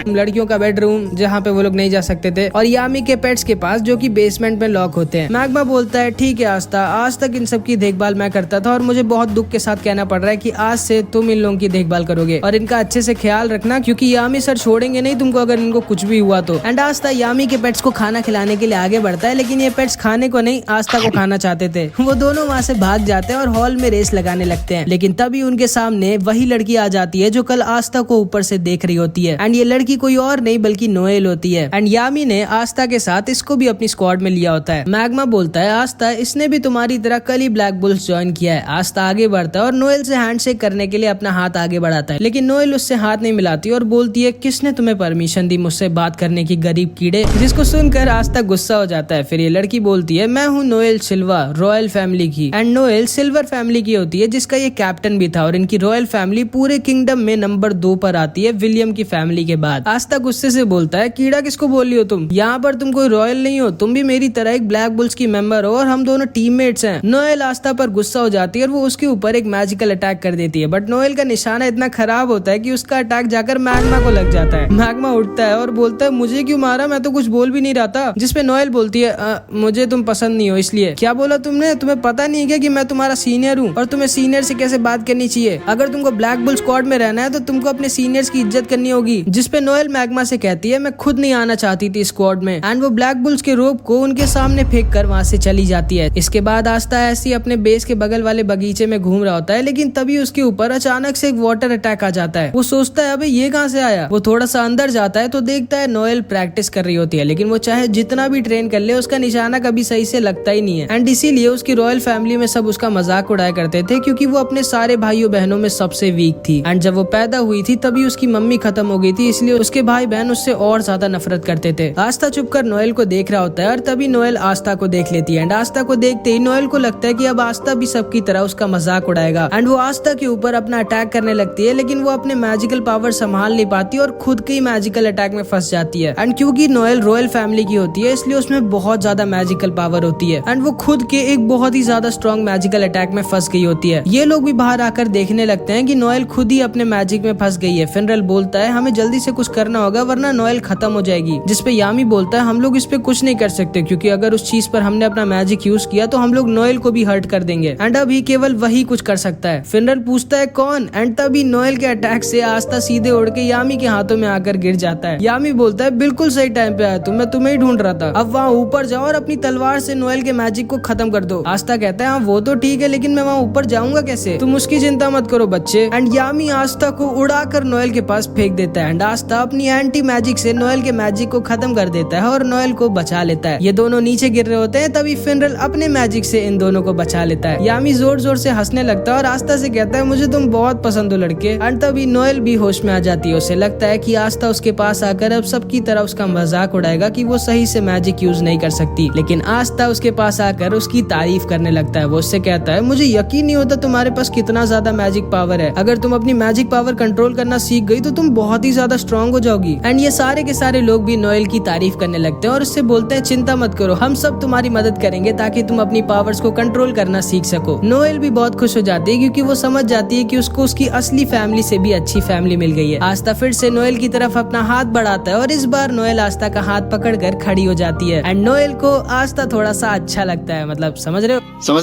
लड़कियों का बेडरूम जहाँ पे वो लोग नहीं जा सकते थे, और यामी के पेट्स के पास जो कि बेसमेंट में लॉक होते हैं। मैग्मा बोलता है ठीक है आस्था, आज तक इन सब की देखभाल मैं करता था और मुझे बहुत दुख के साथ कहना पड़ रहा है कि आज से तुम इन लोगों की देखभाल करोगे और इनका अच्छे से ख्याल रखना, क्योंकि यामी सर छोड़ेंगे नहीं तुमको अगर इनको कुछ भी हुआ तो। एंड आस्था यामी के पेट्स को खाना खिलाने के लिए आगे बढ़ता है, लेकिन ये पेट्स खाने को नहीं आस्था को खाना चाहते थे। वो दोनों वहाँ से भाग जाते हैं और हॉल में रेस लगाने लगते हैं, लेकिन तभी उनके सामने वही लड़की आ जाती है जो कल आस्था को ऊपर से देख रही होती है। एंड ये लड़की कोई और नहीं बल्कि नोएल होती है। एंड यामी ने आस्था के साथ इसको भी अपनी स्क्वाड में लिया होता है। मैग्मा बोलता है आस्था इसने भी तुम्हारी तरह कल ही ब्लैक बुल्स ज्वाइन किया है। आस्था आगे बढ़ता है और नोएल से हैंडशेक करने के लिए अपना हाथ आगे बढ़ाता है, लेकिन नोएल उससे हाथ नहीं मिलाती और बोलती है किसने तुम्हें परमिशन दी मुझसे बात करने की गरीब कीड़े, जिसको सुनकर आस्था गुस्सा हो जाता है। फिर ये लड़की बोलती है मैं हूँ नोएल सिल्वा, रॉयल फैमिली की। एंड नोएल सिल्वर फैमिली की होती है जिसका ये कैप्टन भी था और इनकी रॉयल फैमिली पूरे किंगडम में नंबर 2 पर आती है विलियम की फैमिली के बाद। आस्था गुस्से से बोलता है कीड़ा किसको बोल रही हो तुम? यहाँ पर तुम कोई रॉयल नहीं हो, तुम भी मेरी तरह एक ब्लैक बुल्स की मेंबर हो और हम दोनों टीममेट्स हैं। नोएल आस्था पर गुस्सा हो जाती है और वो उसके ऊपर एक मैजिकल अटैक कर देती है, बट नोएल का निशाना इतना खराब होता है कि उसका अटैक जाकर मैग्मा को लग जाता है। मैग्मा उठता है और बोलता है मुझे क्यों मारा, मैं तो कुछ बोल भी नहीं रहा था। जिसपे नोएल बोलती है मुझे तुम पसंद नहीं हो इसलिए। क्या बोला तुमने? तुम्हें पता नहीं है कि मैं तुम्हारा सीनियर हूँ और तुम्हें सीनियर से कैसे बात करनी चाहिए। अगर तुमको ब्लैक बुल स्क्वाड में रहना है तो तुमको अपने सीनियर्स की इज्जत करनी होगी। जिसपे नोएल मैग्मा से कहती है मैं खुद नहीं आना चाहती थी स्क्वाड में। एंड वो ब्लैक बुल्स के रोप को उनके सामने फेंक कर वहाँ से चली जाती है। इसके बाद आस्था ऐसी अपने बेस के बगल वाले बगीचे में घूम रहा होता है, लेकिन तभी उसके ऊपर अचानक से एक वाटर अटैक आ जाता है। वो सोचता है अबे ये कहाँ से आया। वो थोड़ा सा अंदर जाता है तो देखता है नोएल प्रैक्टिस कर रही होती है, लेकिन वो चाहे जितना भी ट्रेन कर ले उसका निशाना कभी सही से लगता ही नहीं है। एंड इसीलिए उसकी रॉयल फैमिली में सब उसका मजाक उड़ाया करते थे, क्योंकि वो अपने सारे भाइयों बहनों में सबसे वीक थी। एंड जब वो पैदा हुई थी तभी उसकी मम्मी खत्म हो गई थी, इसलिए उसके भाई बहन उससे और ज्यादा नफरत करते थे। आस्था चुपकर नोएल को देख रहा होता है और तभी नोएल आस्था को देख लेती है। एंड आस्था को देखते ही नोएल को लगता है कि अब आस्था भी सबकी तरह उसका मजाक उड़ाएगा। एंड वो आस्था के ऊपर अपना अटैक करने लगती है, लेकिन वो अपने मैजिकल पावर संभाल नहीं पाती और खुद के ही मैजिकल अटैक में फंस जाती है। एंड क्योंकि नोएल रॉयल फैमिली की होती है इसलिए उसमें बहुत ज्यादा मैजिकल पावर होती है एंड वो खुद के एक बहुत ही ज्यादा स्ट्रॉन्ग मैजिकल अटैक में फंस गई होती है। ये लोग भी बाहर आकर देखने लगते हैं कि नोएल खुद ही अपने मैजिक में फंस गई है। फिनरल बोलता है हमें जल्दी से कुछ करना होगा वरना नोएल खत्म हो जाएगी। जिसपे यामी बोलता है हम लोग इस पे कुछ नहीं कर सकते, क्योंकि अगर उस चीज पर हमने अपना मैजिक यूज किया तो हम लोग नोएल को भी हर्ट कर देंगे एंड अभी केवल वही कुछ कर सकता है। फिनरल पूछता है कौन? एंड तभी नोएल के अटैक से आस्था सीधे उड़ के यामी के हाथों में आकर गिर जाता है। यामी बोलता है बिल्कुल सही टाइम पे आया तुम, मैं तुम्हें ही ढूंढ रहा था। अब वहाँ ऊपर जाओ और अपनी तलवार से नोएल के मैजिक को खत्म कर दो। आस्था कहता है हाँ वो तो ठीक है, लेकिन मैं वहाँ ऊपर जाऊंगा कैसे? तुम उसकी चिंता मत करो बच्चे। एंड यामी आस्था को उड़ाकर नोएल के पास फेंक देता है एंड आस्था अपनी एंटी मैजिक से नोएल के मैजिक को खत्म कर देता है और नोएल को बचा लेता है। ये दोनों नीचे गिर रहे होते हैं, तभी फिनरल अपने मैजिक से इन दोनों को बचा लेता है। यामी जोर जोर से हंसने लगता है और आस्था से कहता है मुझे तुम बहुत पसंद हो लड़के। एंड तभी नोएल भी होश में आ जाती है। उसे लगता है कि आस्था उसके पास आकर अब सबकी तरह उसका मजाक उड़ाएगा कि वो सही से मैजिक यूज नहीं कर सकती, लेकिन आस्था उसके पास आकर उसकी तारीफ करने लगता है। वो उससे कहता है मुझे यकीन नहीं होता तुम्हारे पास कितना ज्यादा मैजिक पावर है। अगर तुम अपनी मैजिक पावर कंट्रोल करना सीख गई तो तुम बहुत ही ज्यादा स्ट्रॉन्ग हो जाओगी। एंड ये सारे के सारे लोग भी नोएल की तारीफ करने लगते हैं और उससे बोलते हैं चिंता मत करो, हम सब तुम्हारी मदद करेंगे ताकि तुम अपनी पावर्स को कंट्रोल करना सीख सको। नोएल भी बहुत खुश हो जाती है क्योंकि वो समझ जाती है कि उसको उसकी असली फैमिली से भी अच्छी फैमिली मिल गई है। आस्था फिर से नोएल की तरफ अपना हाथ बढ़ाता है और इस बार नोएल आस्था का हाथ पकड़कर खड़ी हो जाती है एंड नोएल को आस्था थोड़ा सा अच्छा लगता है, मतलब समझ रहे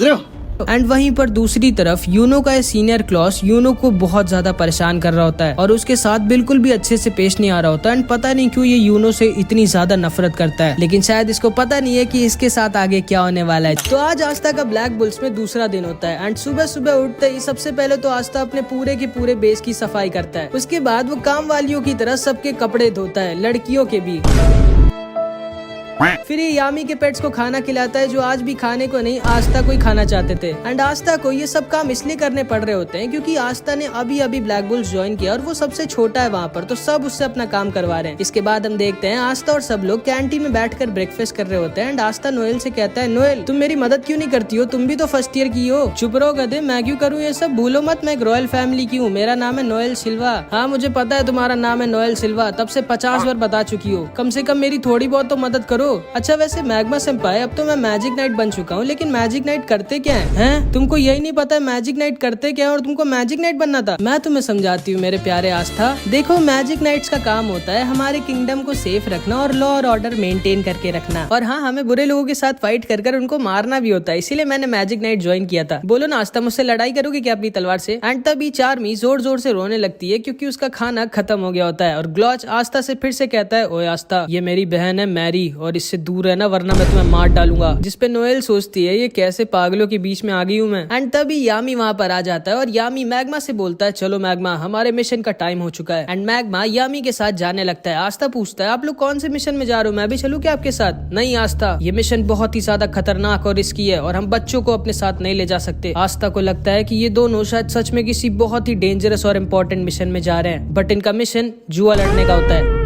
हो। एंड वहीं पर दूसरी तरफ यूनो का सीनियर क्लॉस यूनो को बहुत ज्यादा परेशान कर रहा होता है और उसके साथ बिल्कुल भी अच्छे से पेश नहीं आ रहा होता। एंड पता नहीं क्यों ये यूनो से इतनी ज्यादा नफरत करता है, लेकिन शायद इसको पता नहीं है कि इसके साथ आगे क्या होने वाला है। तो आज आस्था का ब्लैक बुल्स में दूसरा दिन होता है एंड सुबह सुबह उठते ही सबसे पहले तो आस्था अपने पूरे के पूरे बेस की सफाई करता है। उसके बाद वो काम वालियों की तरह सबके कपड़े धोता है, लड़कियों के भी। फिर ये यामी के पेट्स को खाना खिलाता है जो आज भी खाने को नहीं आस्था को ही खाना चाहते थे। एंड आस्था को ये सब काम इसलिए करने पड़ रहे होते हैं क्योंकि आस्था ने अभी अभी ब्लैक बुल्स ज्वाइन किया और वो सबसे छोटा है वहाँ पर, तो सब उससे अपना काम करवा रहे हैं। इसके बाद हम देखते हैं आस्था और सब लोग कैंटीन में बैठकर ब्रेकफास्ट कर रहे होते हैं। एंड आस्था नोएल से कहता है, नोएल तुम मेरी मदद क्यों नहीं करती हो, तुम भी तो फर्स्ट ईयर की हो। चुप रहो गधे, मैं क्यों करूँ ये सब, भूलो मत मैं एक रॉयल फैमिली की हूँ, मेरा नाम है नोएल सिल्वा। हाँ मुझे पता है तुम्हारा नाम है नोएल सिल्वा, तब से 50 बार बता चुकी हो, कम से कम मेरी थोड़ी बहुत तो मदद करो। अच्छा वैसे मैग्मा सेंपाई अब तो मैं मैजिक नाइट बन चुका हूँ, लेकिन मैजिक नाइट करते क्या है? तुमको यही नहीं पता है मैजिक नाइट करते क्या है और तुमको मैजिक नाइट बनना था? मैं तुम्हें समझाती हूँ मेरे प्यारे आस्था। देखो मैजिक नाइट्स का काम होता है हमारे किंगडम को सेफ रखना और लॉ और ऑर्डर मेंटेन करके रखना, और हाँ हमें बुरे लोगों के साथ फाइट कर उनको मारना भी होता है, इसीलिए मैंने मैजिक नाइट ज्वाइन किया था। बोलो ना आस्था, मुझसे लड़ाई करोगे क्या अपनी तलवार से? एंड तभी चार्मी जोर जोर से रोने लगती है क्योंकि उसका खाना खत्म हो गया होता है। और ग्लॉच आस्था से फिर से कहता है, ओए आस्था ये मेरी बहन है मैरी और इससे दूर रहना वरना मैं तुम्हें मार डालूंगा। जिसपे नोएल सोचती है ये कैसे पागलों के बीच में आ गई हूँ मैं। एंड तभी यामी वहाँ पर आ जाता है और यामी मैग्मा से बोलता है, चलो मैग्मा हमारे मिशन का टाइम हो चुका है। एंड मैग्मा यामी के साथ जाने लगता है। आस्था पूछता है, आप लोग कौन से मिशन में जा रहे हो, मैं भी चलूं क्या आपके साथ? नहीं आस्था, ये मिशन बहुत ही ज्यादा खतरनाक और रिस्की है और हम बच्चों को अपने साथ नहीं ले जा सकते। आस्था को लगता है कि ये दोनों शायद सच में किसी बहुत ही डेंजरस और इम्पोर्टेंट मिशन में जा रहे हैं, बट इनका मिशन जुआ लड़ने का होता है।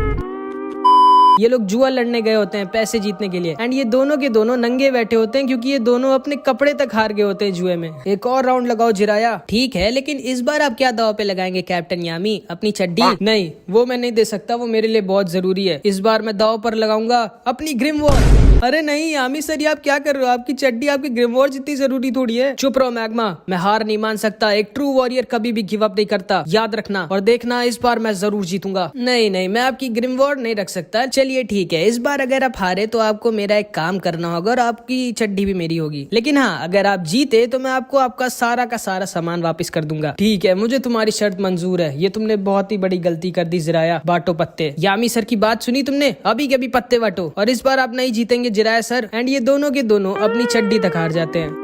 ये लोग जुआ लड़ने गए होते हैं पैसे जीतने के लिए। एंड ये दोनों के दोनों नंगे बैठे होते हैं क्योंकि ये दोनों अपने कपड़े तक हार गए होते हैं जुए में। एक और राउंड लगाओ जिराया। ठीक है, लेकिन इस बार आप क्या दाव पे लगाएंगे कैप्टन यामी? अपनी चड्डी? नहीं वो मैं नहीं दे सकता, वो मेरे लिए बहुत जरूरी है। इस बार मैं दाव पर लगाऊंगा अपनी ग्रिम वॉर। अरे नहीं यामी सर, ये आप क्या कर रहे हो? आपकी चड्डी आपकी ग्रिम वॉर जितनी जरूरी थोड़ी है। चुप रहो मैग्मा, मैं हार नहीं मान सकता। एक ट्रू वॉरियर कभी भी गिव अप नहीं करता, याद रखना। और देखना इस बार मैं जरूर जीतूंगा। नहीं नहीं, मैं आपकी ग्रिम वॉर नहीं रख सकता। चलिए ठीक है, इस बार अगर आप हारे तो आपको मेरा एक काम करना होगा और आपकी चड्डी भी मेरी होगी। लेकिन हाँ, अगर आप जीते तो मैं आपको आपका सारा का सारा सामान वापस कर दूंगा। ठीक है, मुझे तुम्हारी शर्त मंजूर है। ये तुमने बहुत ही बड़ी गलती कर दी जिराया। बांटो पत्ते। यामी सर की बात सुनी तुमने? अभी के अभी पत्ते बांटो और इस बार आप नहीं जीतेंगे जिराया सर। एंड ये दोनों के दोनों अपनी चड्डी तक हार जाते हैं।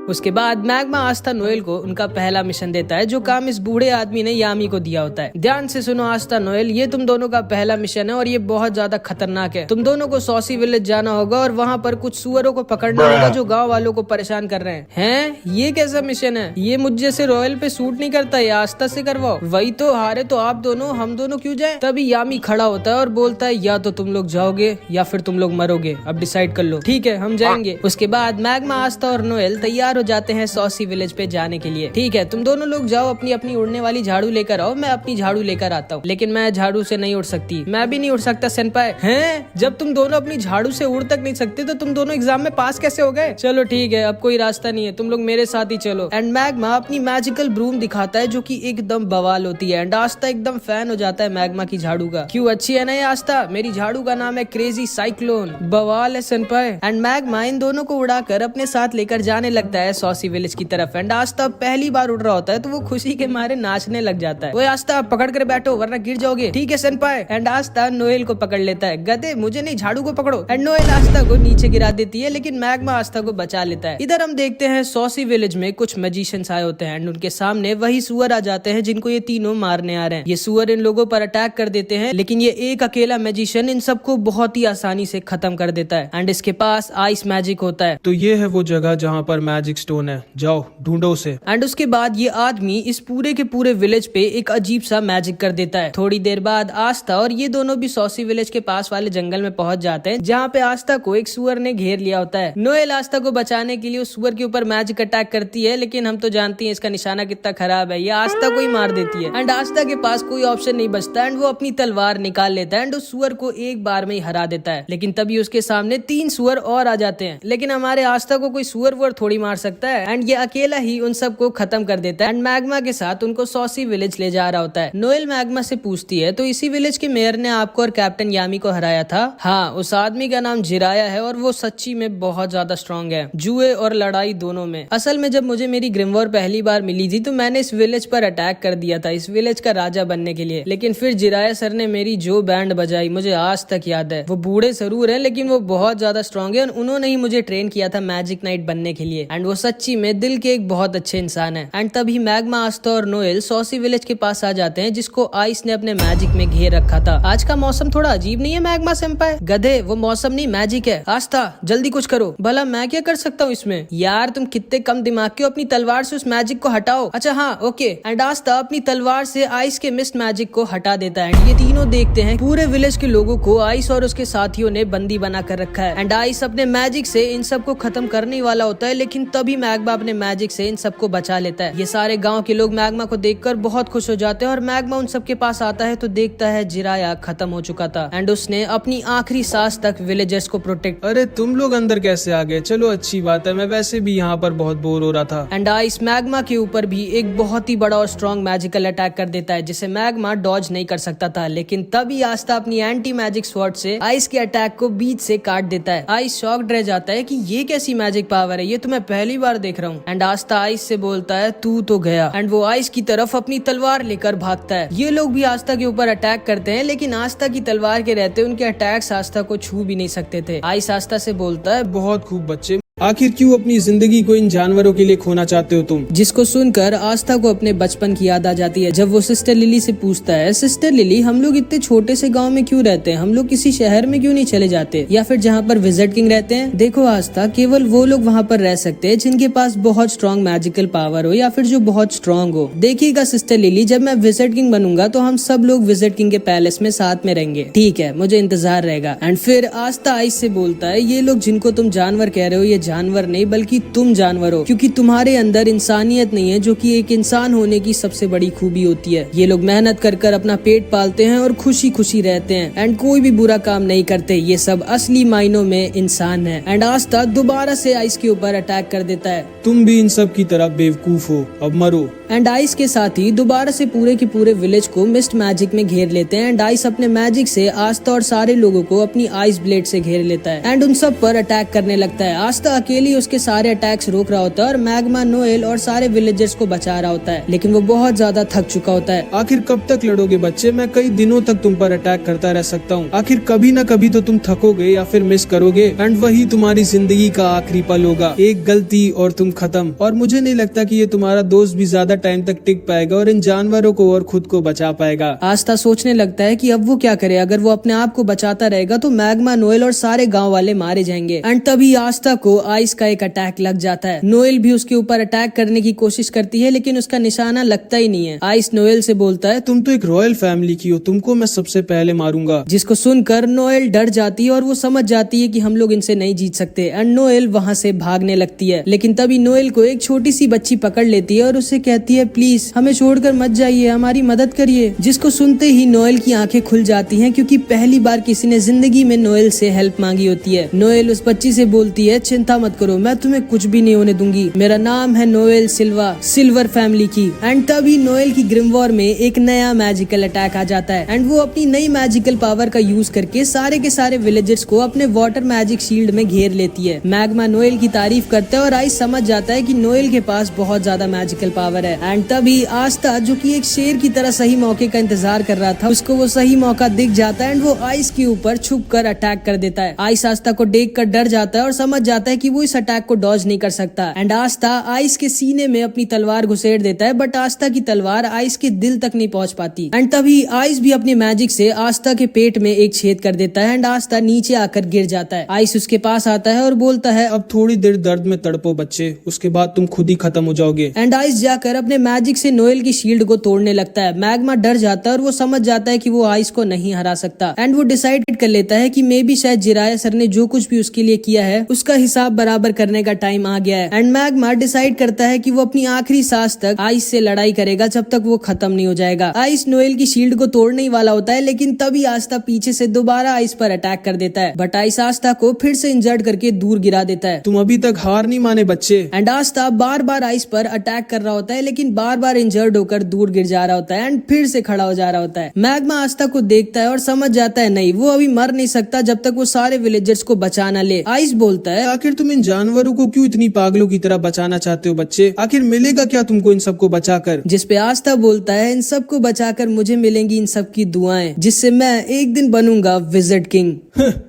उसके बाद मैग्मा आस्था नोएल को उनका पहला मिशन देता है जो काम इस बूढ़े आदमी ने यामी को दिया होता है। ध्यान से सुनो आस्था नोएल, ये तुम दोनों का पहला मिशन है और ये बहुत ज्यादा खतरनाक है। तुम दोनों को सॉसी विलेज जाना होगा और वहाँ पर कुछ सुअरों को पकड़ना होगा जो गाँव वालों को परेशान कर रहे हैं। ये कैसा मिशन है? ये मुझ जैसे रॉयल पे सूट नहीं करता, ये आस्था से करवाओ। वही तो, हारे तो आप दोनों, हम दोनों क्यों जाए? तभी यामी खड़ा होता है और बोलता है, या तो तुम लोग जाओगे या फिर तुम लोग मरोगे, अब डिसाइड कर लो। ठीक है हम जाएंगे। उसके बाद मैग्मा आस्था और नोएल तैयार हो जाते हैं सॉसी विलेज पे जाने के लिए। ठीक है, तुम दोनों लोग जाओ, अपनी अपनी उड़ने वाली झाड़ू लेकर आओ, मैं अपनी झाड़ू लेकर आता हूँ। लेकिन मैं झाड़ू से नहीं उड़ सकती। मैं भी नहीं उड़ सकता सेनपाई। हैं? जब तुम दोनों अपनी झाड़ू से उड़ तक नहीं सकते तो तुम दोनों एग्जाम में पास कैसे हो गए? चलो ठीक है, अब कोई रास्ता नहीं है, तुम लोग मेरे साथ ही चलो। एंड मैग्मा अपनी मैजिकल ब्रूम दिखाता है जो की एकदम बवाल होती है। एंड आस्था एकदम फैन हो जाता है मैग्मा की झाड़ू का। क्यों अच्छी है ना ये आस्था? मेरी झाड़ू का नाम है क्रेजी साइक्लोन। बवाल है सेनपाई। एंड मैग्मा इन दोनों को उड़ाकर अपने साथ लेकर जाने लगता है सॉसी विलेज की तरफ। एंड आस्था पहली बार उड़ रहा होता है तो वो खुशी के मारे नाचने लग जाता है। वो आस्था पकड़ कर बैठो वरना गिर जाओगे। ठीक है सेनपाई। एंड आस्था नोएल को पकड़ लेता है। गधे, मुझे नहीं, झाड़ू को पकड़ो। एंड नोएल आस्था को नीचे गिरा देती है लेकिन मैग्मा आस्था को बचा लेता है। इधर हम देखते हैं सॉसी विलेज में कुछ मैजिशियंस आए होते हैं एंड उनके सामने वही सुअर आ जाते हैं जिनको ये तीनों मारने आ रहे हैं। ये सुअर इन लोगों पर अटैक कर देते हैं लेकिन ये एक अकेला मैजिशियन इन सबको बहुत ही आसानी से खत्म कर देता है। एंड इसके पास आइस मैजिक होता है। तो ये है वो जगह जहाँ पर मैजिक स्टोन है, जाओ ढूंढो उसे। एंड उसके बाद ये आदमी इस पूरे के पूरे विलेज पे एक अजीब सा मैजिक कर देता है। थोड़ी देर बाद आस्था और ये दोनों भी सॉसी विलेज के पास वाले जंगल में पहुंच जाते हैं जहाँ पे आस्था को एक सुअर ने घेर लिया होता है। नोएल आस्था को बचाने के लिए उस सुअर के ऊपर मैजिक अटैक करती है लेकिन हम तो जानती हैं इसका निशाना कितना खराब है, ये आस्था को ही मार देती है। एंड आस्था के पास कोई ऑप्शन नहीं बचता एंड वो अपनी तलवार निकाल लेता है एंड उस सुअर को एक बार में ही हरा देता है। लेकिन तभी उसके सामने 3 सुअर और आ जाते हैं। लेकिन हमारे आस्था को कोई सुअर वुअर थोड़ी मार सकता है एंड ये अकेला ही उन सबको खत्म कर देता है एंड मैग्मा के साथ उनको सॉसी विलेज ले जा रहा होता है। नोएल मैग्मा से पूछती है, तो इसी विलेज के मेयर ने आपको और कैप्टन यामी को हराया था? हाँ, उस आदमी का नाम जिराया है और वो सच्ची में बहुत ज्यादा स्ट्रॉन्ग है, जुए और लड़ाई दोनों में। असल में जब मुझे मेरी ग्रिमवॉर पहली बार मिली थी तो मैंने इस विलेज पर अटैक कर दिया था इस विलेज का राजा बनने के लिए। लेकिन फिर जिराया सर ने मेरी जो बैंड बजाई मुझे आज तक याद है। वो बूढ़े जरूर है लेकिन वो बहुत ज्यादा स्ट्रॉन्ग है और उन्होंने ही मुझे ट्रेन किया था मैजिक नाइट बनने के लिए। एंड वो वो सच्ची में दिल के एक बहुत अच्छे इंसान है। एंड तभी मैग्मा, आस्था और नोएल सॉसी विलेज के पास आ जाते हैं जिसको आइस ने अपने मैजिक में घेर रखा था। आज का मौसम थोड़ा अजीब नहीं है मैग्मा सेंपाई? गधे, वो मौसम नहीं मैजिक है। आस्था जल्दी कुछ करो। भला मैं क्या कर सकता हूँ इसमें? यार तुम कितने कम दिमाग के हो, अपनी तलवार से उस मैजिक को हटाओ। अच्छा हाँ ओके। एंड आस्था अपनी तलवार से आइस के मिस्ट मैजिक को हटा देता है। ये तीनों देखते हैं पूरे विलेज के लोगों को आइस और उसके साथियों ने बंदी बना कर रखा है। एंड आइस अपने मैजिक से इन सबको खत्म करने वाला होता है, लेकिन तभी मैग्मा अपने मैजिक से इन सबको बचा लेता है। ये सारे गांव के लोग मैग्मा को देखकर बहुत खुश हो जाते हैं और मैग्मा उन सबके पास आता है तो देखता है जिराया खत्म हो चुका था एंड उसने अपनी आखिरी सांस तक विलेजर्स को प्रोटेक्ट। अरे तुम लोग अंदर कैसे आ गए? चलो अच्छी बात है, मैं वैसे भी यहाँ पर बहुत बोर हो रहा था। एंड आइस मैग्मा के ऊपर भी एक बहुत ही बड़ा और स्ट्रॉन्ग मैजिकल अटैक कर देता है जिसे मैग्मा डॉज नहीं कर सकता था, लेकिन तभी आस्था अपनी एंटी मैजिक स्वॉर्ड से आइस के अटैक को बीच से काट देता है। आइस शॉक्ड रह जाता है कि ये कैसी मैजिक पावर है, ये तो मैं पहली बार देख रहा हूँ। एंड आस्था आइस से बोलता है तू तो गया, एंड वो आइस की तरफ अपनी तलवार लेकर भागता है। ये लोग भी आस्था के ऊपर अटैक करते हैं, लेकिन आस्था की तलवार के रहते उनके अटैक्स आस्था को छू भी नहीं सकते थे। आइस आस्था से बोलता है बहुत खूब बच्चे, आखिर क्यों अपनी जिंदगी को इन जानवरों के लिए खोना चाहते हो तुम? जिसको सुनकर आस्था को अपने बचपन की याद आ जाती है जब वो सिस्टर लिली से पूछता है, सिस्टर लिली हम लोग इतने छोटे से गांव में क्यों रहते हैं, हम लोग किसी शहर में क्यों नहीं चले जाते या फिर जहाँ पर विजिट किंग रहते हैं? देखो आस्था, केवल वो लोग वहाँ पर रह सकते हैं जिनके पास बहुत स्ट्रॉन्ग मैजिकल पावर हो या फिर जो बहुत स्ट्रॉन्ग हो। देखिएगा सिस्टर लिली, जब मैं विजिट किंग बनूंगा तो हम सब लोग विजिट किंग के पैलेस में साथ में रहेंगे, ठीक है? मुझे इंतजार रहेगा। एंड फिर आस्था आइस से बोलता है, ये लोग जिनको तुम जानवर कह रहे हो ये जानवर नहीं बल्कि तुम जानवर हो, क्योंकि तुम्हारे अंदर इंसानियत नहीं है जो कि एक इंसान होने की सबसे बड़ी खूबी होती है। ये लोग मेहनत कर कर अपना पेट पालते हैं और खुशी खुशी रहते हैं एंड कोई भी बुरा काम नहीं करते। ये सब असली मायनों में इंसान है। एंड आस्था दोबारा से आइस के ऊपर अटैक कर देता है। तुम भी इन सब की तरह बेवकूफ हो, अब मरो। एंड आइस के साथ ही दोबारा से पूरे के पूरे विलेज को मिस्ट मैजिक में घेर लेते हैं। एंड आइस अपने मैजिक से आस्था और सारे लोगों को अपनी आइस ब्लेड से घेर लेता है एंड उन सब पर अटैक करने लगता है। आस्था अकेली उसके सारे अटैक्स रोक रहा होता है और मैग्मा, नोएल और सारे विलेजर्स को बचा रहा होता है, लेकिन वो बहुत ज्यादा थक चुका होता है। आखिर कब तक लड़ोगे बच्चे? मैं कई दिनों तक तुम पर अटैक करता रह सकता हूँ। आखिर कभी न कभी तो तुम थकोगे या फिर मिस करोगे एंड वही तुम्हारी जिंदगी का आखिरी पल होगा। एक गलती और तुम खत्म। और मुझे नहीं लगता कि ये तुम्हारा दोस्त भी ज्यादा टाइम तक टिक पाएगा और इन जानवरों को और खुद को बचा पाएगा। आस्था सोचने लगता है कि अब वो क्या करे, अगर वो अपने आप को बचाता रहेगा तो मैग्मा, नोएल और सारे गाँव वाले मारे जाएंगे। एंड तभी आस्था को आइस का एक अटैक लग जाता है। नोएल भी उसके ऊपर अटैक करने की कोशिश करती है, लेकिन उसका निशाना लगता ही नहीं है। आइस नोएल से बोलता है, तुम तो एक रॉयल फैमिली की हो, तुमको मैं सबसे पहले मारूंगा। जिसको सुनकर नोएल डर जाती है और वो समझ जाती है कि हम लोग इनसे नहीं जीत सकते। एंड नोएल वहाँ से भागने लगती है, लेकिन तभी नोएल को एक छोटी सी बच्ची पकड़ लेती है और उससे कहती है, प्लीज हमें छोड़कर मत जाइए, हमारी मदद करिए। जिसको सुनते ही नोएल की आंखें खुल जाती हैं, क्योंकि पहली बार किसी ने जिंदगी में नोएल से हेल्प मांगी होती है। नोएल उस बच्ची से बोलती है, चिंता मत करो, मैं तुम्हें कुछ भी नहीं होने दूंगी, मेरा नाम है नोएल सिल्वा, सिल्वर फैमिली की। एंड तभी नोएल की ग्रिमवॉर में एक नया मैजिकल अटैक आ जाता है एंड वो अपनी नई मैजिकल पावर का यूज करके सारे के सारे विलेजर्स को अपने वाटर मैजिक शील्ड में घेर लेती है। मैग्मा नोएल की तारीफ करता है और आइस समझ जाता है कि नोएल के पास बहुत ज्यादा मैजिकल पावर है। एंड तभी आस्था, जो कि एक शेर की तरह सही मौके का इंतजार कर रहा था, उसको वो सही मौका दिख जाता है एंड वो आइस के ऊपर छुप कर अटैक कर देता है। आइस आस्था को देख कर डर जाता है और समझ जाता है कि वो इस अटैक को डॉज नहीं कर सकता। एंड आस्था आइस के सीने में अपनी तलवार घुसेड़ देता है, बट आस्था की तलवार आइस के दिल तक नहीं पहुंच पाती। एंड तभी आइस भी अपनी मैजिक से आस्था के पेट में एक छेद कर देता है एंड आस्था नीचे आकर गिर जाता है। आइस उसके पास आता है और बोलता है, अब थोड़ी देर दर्द में तड़पो बच्चे, उसके बाद तुम खुद ही खत्म हो जाओगे। एंड आइस जाकर अपने मैजिक से नोएल की शील्ड को तोड़ने लगता है। मैग्मा डर जाता है और वो समझ जाता है कि वो आइस को नहीं हरा सकता एंड वो डिसाइड कर लेता है कि मे बी शायद जिराया सर ने जो कुछ भी उसके लिए किया है उसका हिसाब बराबर करने का टाइम आ गया है। एंड मैग्मा डिसाइड करता है कि वो अपनी आखिरी सांस तक आइस से लड़ाई करेगा जब तक वो खत्म नहीं हो जाएगा। आइस नोएल की शील्ड को तोड़ने ही वाला होता है, लेकिन तभी आस्था पीछे से दोबारा आइस पर अटैक कर देता है, बट आइस आस्था को फिर से इंजर्ड करके दूर गिरा देता है। तुम अभी तक हार नहीं माने बच्चे। And Aastha bar bar ice पर अटैक कर रहा होता है, लेकिन बार बार इंजर्ड होकर दूर गिर जा रहा होता है एंड फिर से खड़ा हो जा रहा होता है। मैग्मा आस्था को देखता है और समझ जाता है नहीं, वो अभी मर नहीं सकता जब तक वो सारे विलेजर्स को बचा ना ले। आइस बोलता है, आखिर तुम इन जानवरों को क्यों इतनी पागलों की तरह बचाना चाहते हो बच्चे? आखिर मिलेगा क्या तुमको इन सबको बचाकर? जिस पे आस्था बोलता है, इन सबको बचाकर मुझे मिलेंगी इन सब की दुआएं, जिससे मैं एक दिन बनूंगा विजिट किंग।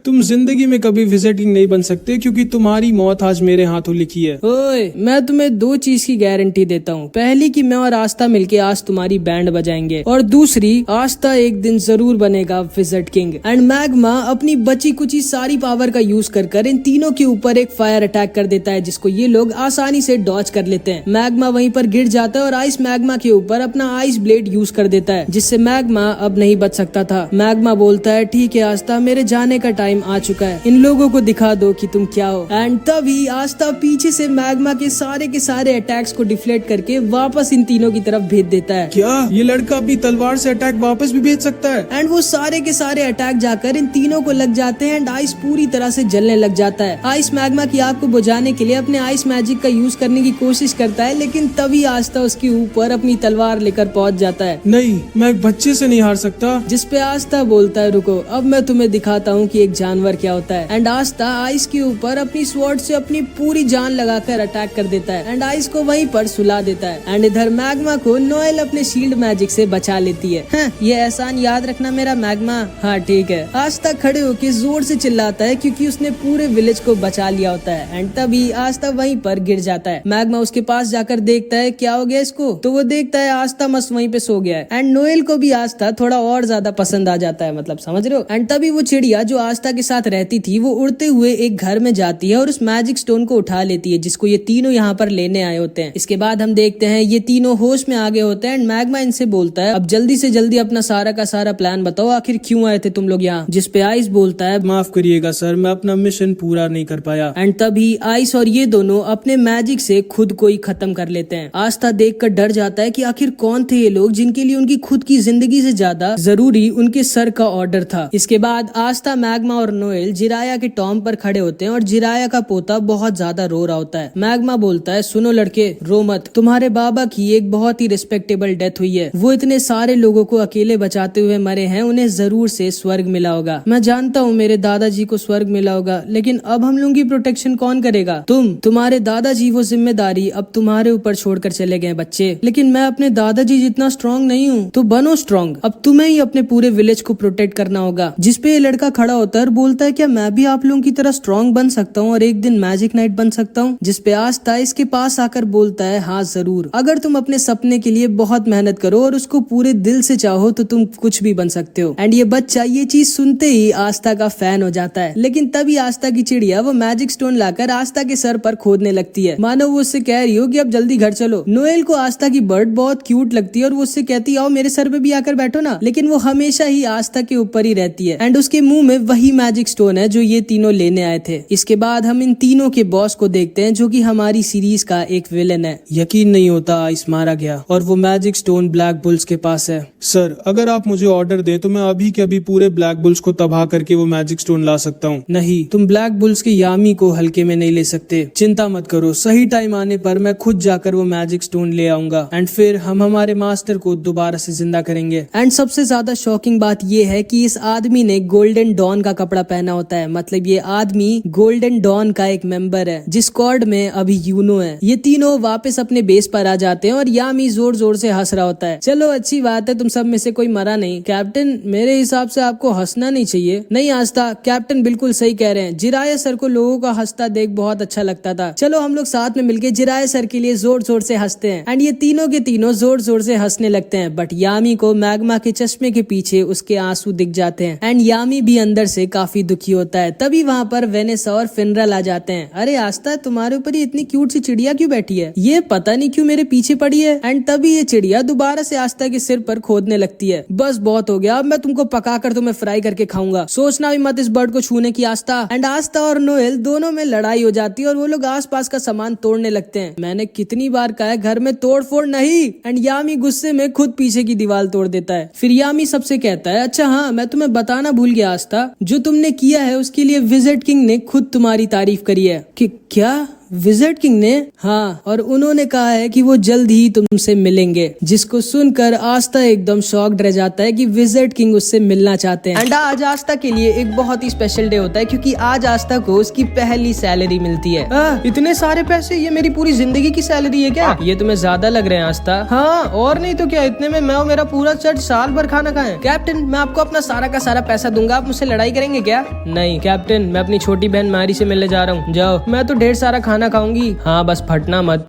तुम जिंदगी में कभी विजिट किंग नहीं बन सकते, क्योंकि तुम्हारी मौत आज मेरे हाथों लिखी है। ओए, मैं तुम्हें दो चीज की गारंटी देता हूँ। पहली कि मैं और आस्था मिलके आज तुम्हारी बैंड बजाएंगे, और दूसरी आस्था एक दिन जरूर बनेगा विजिट किंग। एंड मैग्मा अपनी बची कुची सारी पावर का यूज कर इन तीनों के ऊपर एक फायर अटैक कर देता है, जिसको ये लोग आसानी से डॉज कर लेते हैं। मैग्मा वहीं पर गिर जाता है और आइस मैग्मा के ऊपर अपना आइस ब्लेड यूज कर देता है, जिससे मैग्मा अब नहीं बच सकता था। मैग्मा बोलता है, ठीक है आस्था, मेरे जाने का टाइम आ चुका है, इन लोगों को दिखा दो कि तुम क्या हो। एंड तभी आस्था पीछे से मैग्मा के सारे अटैक्स को डिफ्लेक्ट करके वापस इन तीनों की तरफ भेज देता है। क्या ये लड़का अपनी तलवार से अटैक वापस भी भेज सकता है? एंड वो सारे के सारे अटैक जाकर इन तीनों को लग जाते हैं एंड आइस पूरी तरह से जलने लग जाता है। आइस मैग्मा की आग को बुझाने के लिए अपने आइस मैजिक का यूज करने की कोशिश करता है, लेकिन तभी आस्था उसके ऊपर अपनी तलवार लेकर पहुंच जाता है। नहीं, मैं एक बच्चे से नहीं हार सकता। जिस पे आस्था बोलता है, रुको अब मैं तुम्हें दिखाता हूँ कि एक जानवर क्या होता है। एंड आस्था आइस के ऊपर अपनी स्वॉर्ड से अपनी पूरी जान लगाकर अटैक कर देता है एंड आइस को वहीं पर सुला देता है। एंड इधर मैग्मा को नोएल अपने शील्ड मैजिक से बचा लेती है। ये एहसान याद रखना मेरा मैग्मा। हाँ ठीक है। आस्था खड़े होकर जोर से चिल्लाता है, क्योंकि उसने पूरे विलेज को बचा लिया होता है। एंड तभी आस्था वहीं पर गिर जाता है। मैग्मा उसके पास जाकर देखता है क्या हो गया इसको, तो वो देखता है आस्था मस्त वहीं पे सो गया है। एंड नोएल को भी आस्था थोड़ा और ज्यादा पसंद आ जाता है, मतलब समझ रहे हो। एंड तभी वो चिड़िया जो आस्था के साथ रहती थी, वो उड़ते हुए एक घर में जाती है और उस मैजिक स्टोन को उठा लेती है, जिसको ये तीनों यहाँ पर लेने आए होते हैं। इसके बाद हम देखते हैं ये तीनों होश में आ गए होते हैं एंड मैग्मा इनसे बोलता है, अब जल्दी से जल्दी अपना सारा का सारा प्लान बताओ, आखिर क्यों आए थे तुम लोग यहाँ। जिस पे आइस बोलता है, माफ करिएगा सर, मैं अपना मिशन पूरा नहीं कर पाया। एंड तभी आइस और ये दोनों अपने मैजिक से खुद को ही खत्म कर लेते हैं। आस्था देखकर डर जाता है कि आखिर कौन थे ये लोग जिनके लिए उनकी खुद की जिंदगी से ज्यादा जरूरी उनके सर का ऑर्डर था। इसके बाद आस्था, मैग्मा और नोएल जिराया के टॉम पर खड़े होते हैं और जिराया का पोता बहुत ज्यादा रो रहा होता है। मैग्मा बोलता है, सुनो लड़के, रो मत, तुम्हारे बाबा की एक बहुत ही रिस्पेक्टेबल डेथ हुई है। वो इतने सारे लोगों को अकेले बचाते हुए मरे हैं, उन्हें जरूर से स्वर्ग मिला होगा। मैं जानता हूँ मेरे दादाजी को स्वर्ग मिला होगा, लेकिन अब हम लोगों की प्रोटेक्शन कौन करेगा? तुम्हारे दादाजी वो जिम्मेदारी अब तुम्हारे ऊपर छोड़कर चले गए बच्चे। लेकिन मैं अपने दादाजी जितना स्ट्रॉन्ग नहीं हूँ, तो बनो स्ट्रॉन्ग। अब तुम्हें ही अपने पूरे विलेज को प्रोटेक्ट करना होगा। जिस पे ये लड़का खड़ा होता है और बोलता है, क्या मैं भी आप लोगों की तरह स्ट्रॉन्ग बन सकता हूँ और एक दिन मैजिक नाइट बन सकता हूँ? जिस पे आस्था इसके पास आकर बोलता है, हाँ जरूर, अगर तुम अपने सपने के लिए बहुत मेहनत करो और उसको पूरे दिल से चाहो तो तुम कुछ भी बन सकते हो। एंड ये बच्चा ये चीज सुनते ही आस्था का फैन हो जाता है। लेकिन तभी आस्था की चिड़िया वो मैजिक स्टोन लाकर आस्था के सर पर खोदने लगती है, मानो वो उससे कह रही हो कि अब जल्दी घर चलो। नोएल को आस्था की बर्ड बहुत क्यूट लगती है और वो उससे कहती है, आओ मेरे सर पे भी आकर बैठो ना। लेकिन वो हमेशा ही आस्था के ऊपर ही रहती है एंड उसके मुंह में वही मैजिक स्टोन है जो ये तीनों लेने आए थे। इसके बाद हम इन तीनों के बॉस को देखते हैं, जो कि हमारी सीरीज का एक विलेन है। यकीन नहीं होता आइस मारा गया और वो मैजिक स्टोन ब्लैक बुल्स के पास है। सर, अगर आप मुझे ऑर्डर दें तो मैं अभी के अभी पूरे ब्लैक बुल्स को तबाह करके वो मैजिक स्टोन ला सकता हूँ। नहीं, तुम ब्लैक बुल्स के यामी को हल्के में नहीं ले सकते। चिंता मत करो, सही टाइम आने पर मैं खुद जाकर वो मैजिक स्टोन ले आऊंगा एंड फिर हम हमारे मास्टर को दोबारा से जिंदा करेंगे। एंड सबसे ज्यादा शॉकिंग बात ये है कि इस आदमी ने गोल्डन डॉन का कपड़ा पहना होता है, मतलब ये आदमी गोल्डन डॉन का एक मेंबर है, जिस स्क्वाड में अभी यूनो है। ये तीनों वापस अपने बेस पर आ जाते हैं और यामी जोर जोर से हंस रहा होता है। चलो अच्छी बात है, तुम सब में से कोई मरा नहीं। कैप्टन, मेरे हिसाब से आपको हंसना नहीं चाहिए। नहीं आस्था, कैप्टन बिल्कुल सही कह रहे हैं। जिराया सर को लोगों का हंसता देख बहुत अच्छा लगता था। चलो हम लोग साथ में मिलके जिराया सर के लिए जोर जोर से हंसते हैं। एंड ये तीनों के तीनों जोर जोर से हंसने लगते हैं, बट यामी को मैग्मा के चश्मे के पीछे उसके आंसू दिख जाते हैं एंड यामी भी अंदर से काफी दुखी होता है। तभी वहाँ पर वेनेसा और फिनरल आ जाते हैं। अरे आस्था, तुम्हारे ऊपर ये इतनी क्यूट सी चिड़िया क्यों बैठी है? ये पता नहीं क्यों मेरे पीछे पड़ी है। एंड तभी ये चिड़िया दोबारा से आस्था के सिर पर खोदने लगती है। बस बहुत हो गया, अब मैं तुमको पकाकर तुम्हें फ्राई करके खाऊंगा। सोचना भी मत इस बर्ड को छूने की आस्था। एंड आस्था और नोएल दोनों में लड़ाई हो जाती है और वो लोग आसपास का सामान तोड़ने लगते हैं। मैंने कितनी बार कहा है घर में तोड़ फोड़ नहीं। एंड यामी गुस्से में खुद पीछे की दीवार तोड़ देता है। फिर यामी सबसे कहता है, अच्छा हाँ, मैं तुम्हें बताना भूल गया आस्था, जो तुमने किया है उसके लिए विजिट किंग ने खुद तुम्हारी तारीफ करी है। कि क्या विज़र्ड किंग ने? हाँ, और उन्होंने कहा है कि वो जल्द ही तुमसे मिलेंगे। जिसको सुनकर आस्था एकदम शॉक्ड रह जाता है कि विज़र्ड किंग उससे मिलना चाहते हैं। एंड आज आस्था के लिए एक बहुत ही स्पेशल डे होता है क्योंकि आज आस्था को उसकी पहली सैलरी मिलती है। इतने सारे पैसे, ये मेरी पूरी जिंदगी की सैलरी है क्या? ये तुम्हें ज्यादा लग रहे हैं आस्था। हाँ और नहीं तो क्या, इतने में मैं और मेरा पूरा चर्च साल भर खाना खाएं। कैप्टन मैं आपको अपना सारा का सारा पैसा दूंगा, आप मुझसे लड़ाई करेंगे क्या? नहीं कैप्टन, मैं अपनी छोटी बहन मारी से मिलने जा रहा हूँ। जाओ, मैं तो ढेर सारा खाना खाऊंगी। हाँ बस फटना मत,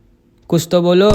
कुछ तो बोलो।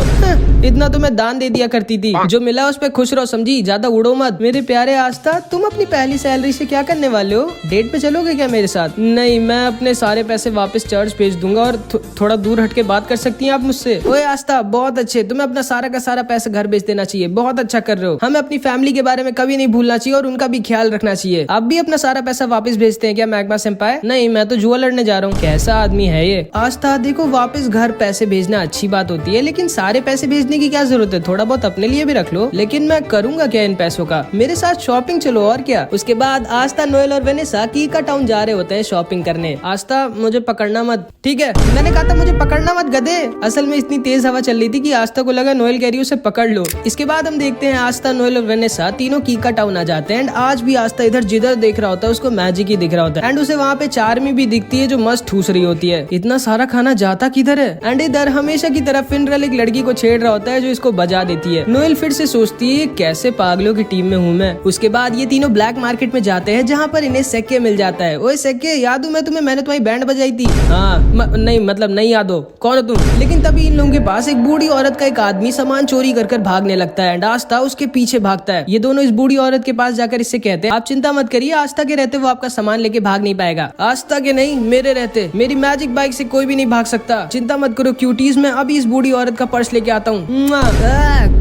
इतना तो मैं दान दे दिया करती थी, जो मिला उस पे खुश रहो, समझी? ज्यादा उड़ो मत। मेरे प्यारे आस्था, तुम अपनी पहली सैलरी से क्या करने वाले हो? डेट पे चलोगे क्या मेरे साथ? नहीं, मैं अपने सारे पैसे वापस चर्च भेज दूंगा और थोड़ा दूर हट के बात कर सकती हैं आप मुझसे। ओए आस्था, बहुत अच्छे, तुम्हें अपना सारा का सारा पैसा घर भेज देना चाहिए, बहुत अच्छा कर रहे हो। हमें अपनी फैमिली के बारे में कभी नहीं भूलना चाहिए और उनका भी ख्याल रखना चाहिए। आप भी अपना सारा पैसा वापस भेजते हैं क्या मैग्मा सेंपाई? नहीं, मैं तो जुआ लड़ने जा रहा हूँ। कैसा आदमी है ये? आस्था देखो, वापस घर पैसे भेजना अच्छी बात होती है, लेकिन सारे पैसे भेजने की क्या जरूरत है? थोड़ा बहुत अपने लिए भी रख लो। लेकिन मैं करूंगा क्या इन पैसों का? मेरे साथ शॉपिंग चलो और क्या। उसके बाद आस्था, नोएल और वेनेसा कीका टाउन जा रहे होते हैं शॉपिंग करने। आस्था मुझे पकड़ना मत। ठीक है, मैंने कहा था मुझे पकड़ना मत गधे। असल में इतनी तेज हवा चल रही थी कि आस्था को लगा नोएल कह रही उसे पकड़ लो। इसके बाद हम देखते हैं आस्था, नोएल और वेनेसा तीनों कीका टाउन आ जाते हैं। एंड आज भी आस्था इधर जिधर देख रहा होता है उसको मैजिक ही दिख रहा होता है। एंड उसे वहाँ पे चार्मी भी दिखती है जो मस्त ठूस रही होती है। इतना सारा खाना जाता किधर है? एंड इधर हमेशा की तरह फिनरल एक लड़की को छेड़ रहा होता है जो इसको बजा देती है। नोएल फिर से सोचती है कैसे पागलों की टीम में हूँ मैं। उसके बाद ये तीनों ब्लैक मार्केट में जाते हैं जहाँ पर इन्हें सेक्के मिल जाता है। ओए सेक्के, याद हूँ मैं तुम्हें, मैंने तुम्हारी बैंड बजाई थी। हाँ नहीं मतलब नहीं याद हो, कौन हो तुम? लेकिन तभी इन लोगों के पास एक बूढ़ी औरत का एक आदमी सामान चोरी कर भागने लगता है। एंड आस्था उसके पीछे भागता है। ये दोनों इस बूढ़ी औरत के पास जाकर इससे कहते हैं आप चिंता मत करिए, आस्था के रहते वो आपका सामान लेके भाग नहीं पाएगा। आस्था के नहीं, मेरे रहते मेरी मैजिक बाइक से कोई भी नहीं भाग सकता। चिंता मत करो क्यूटीज, मैं अभी इस बूढ़ी औरत का पर्स लेके आता हूँ।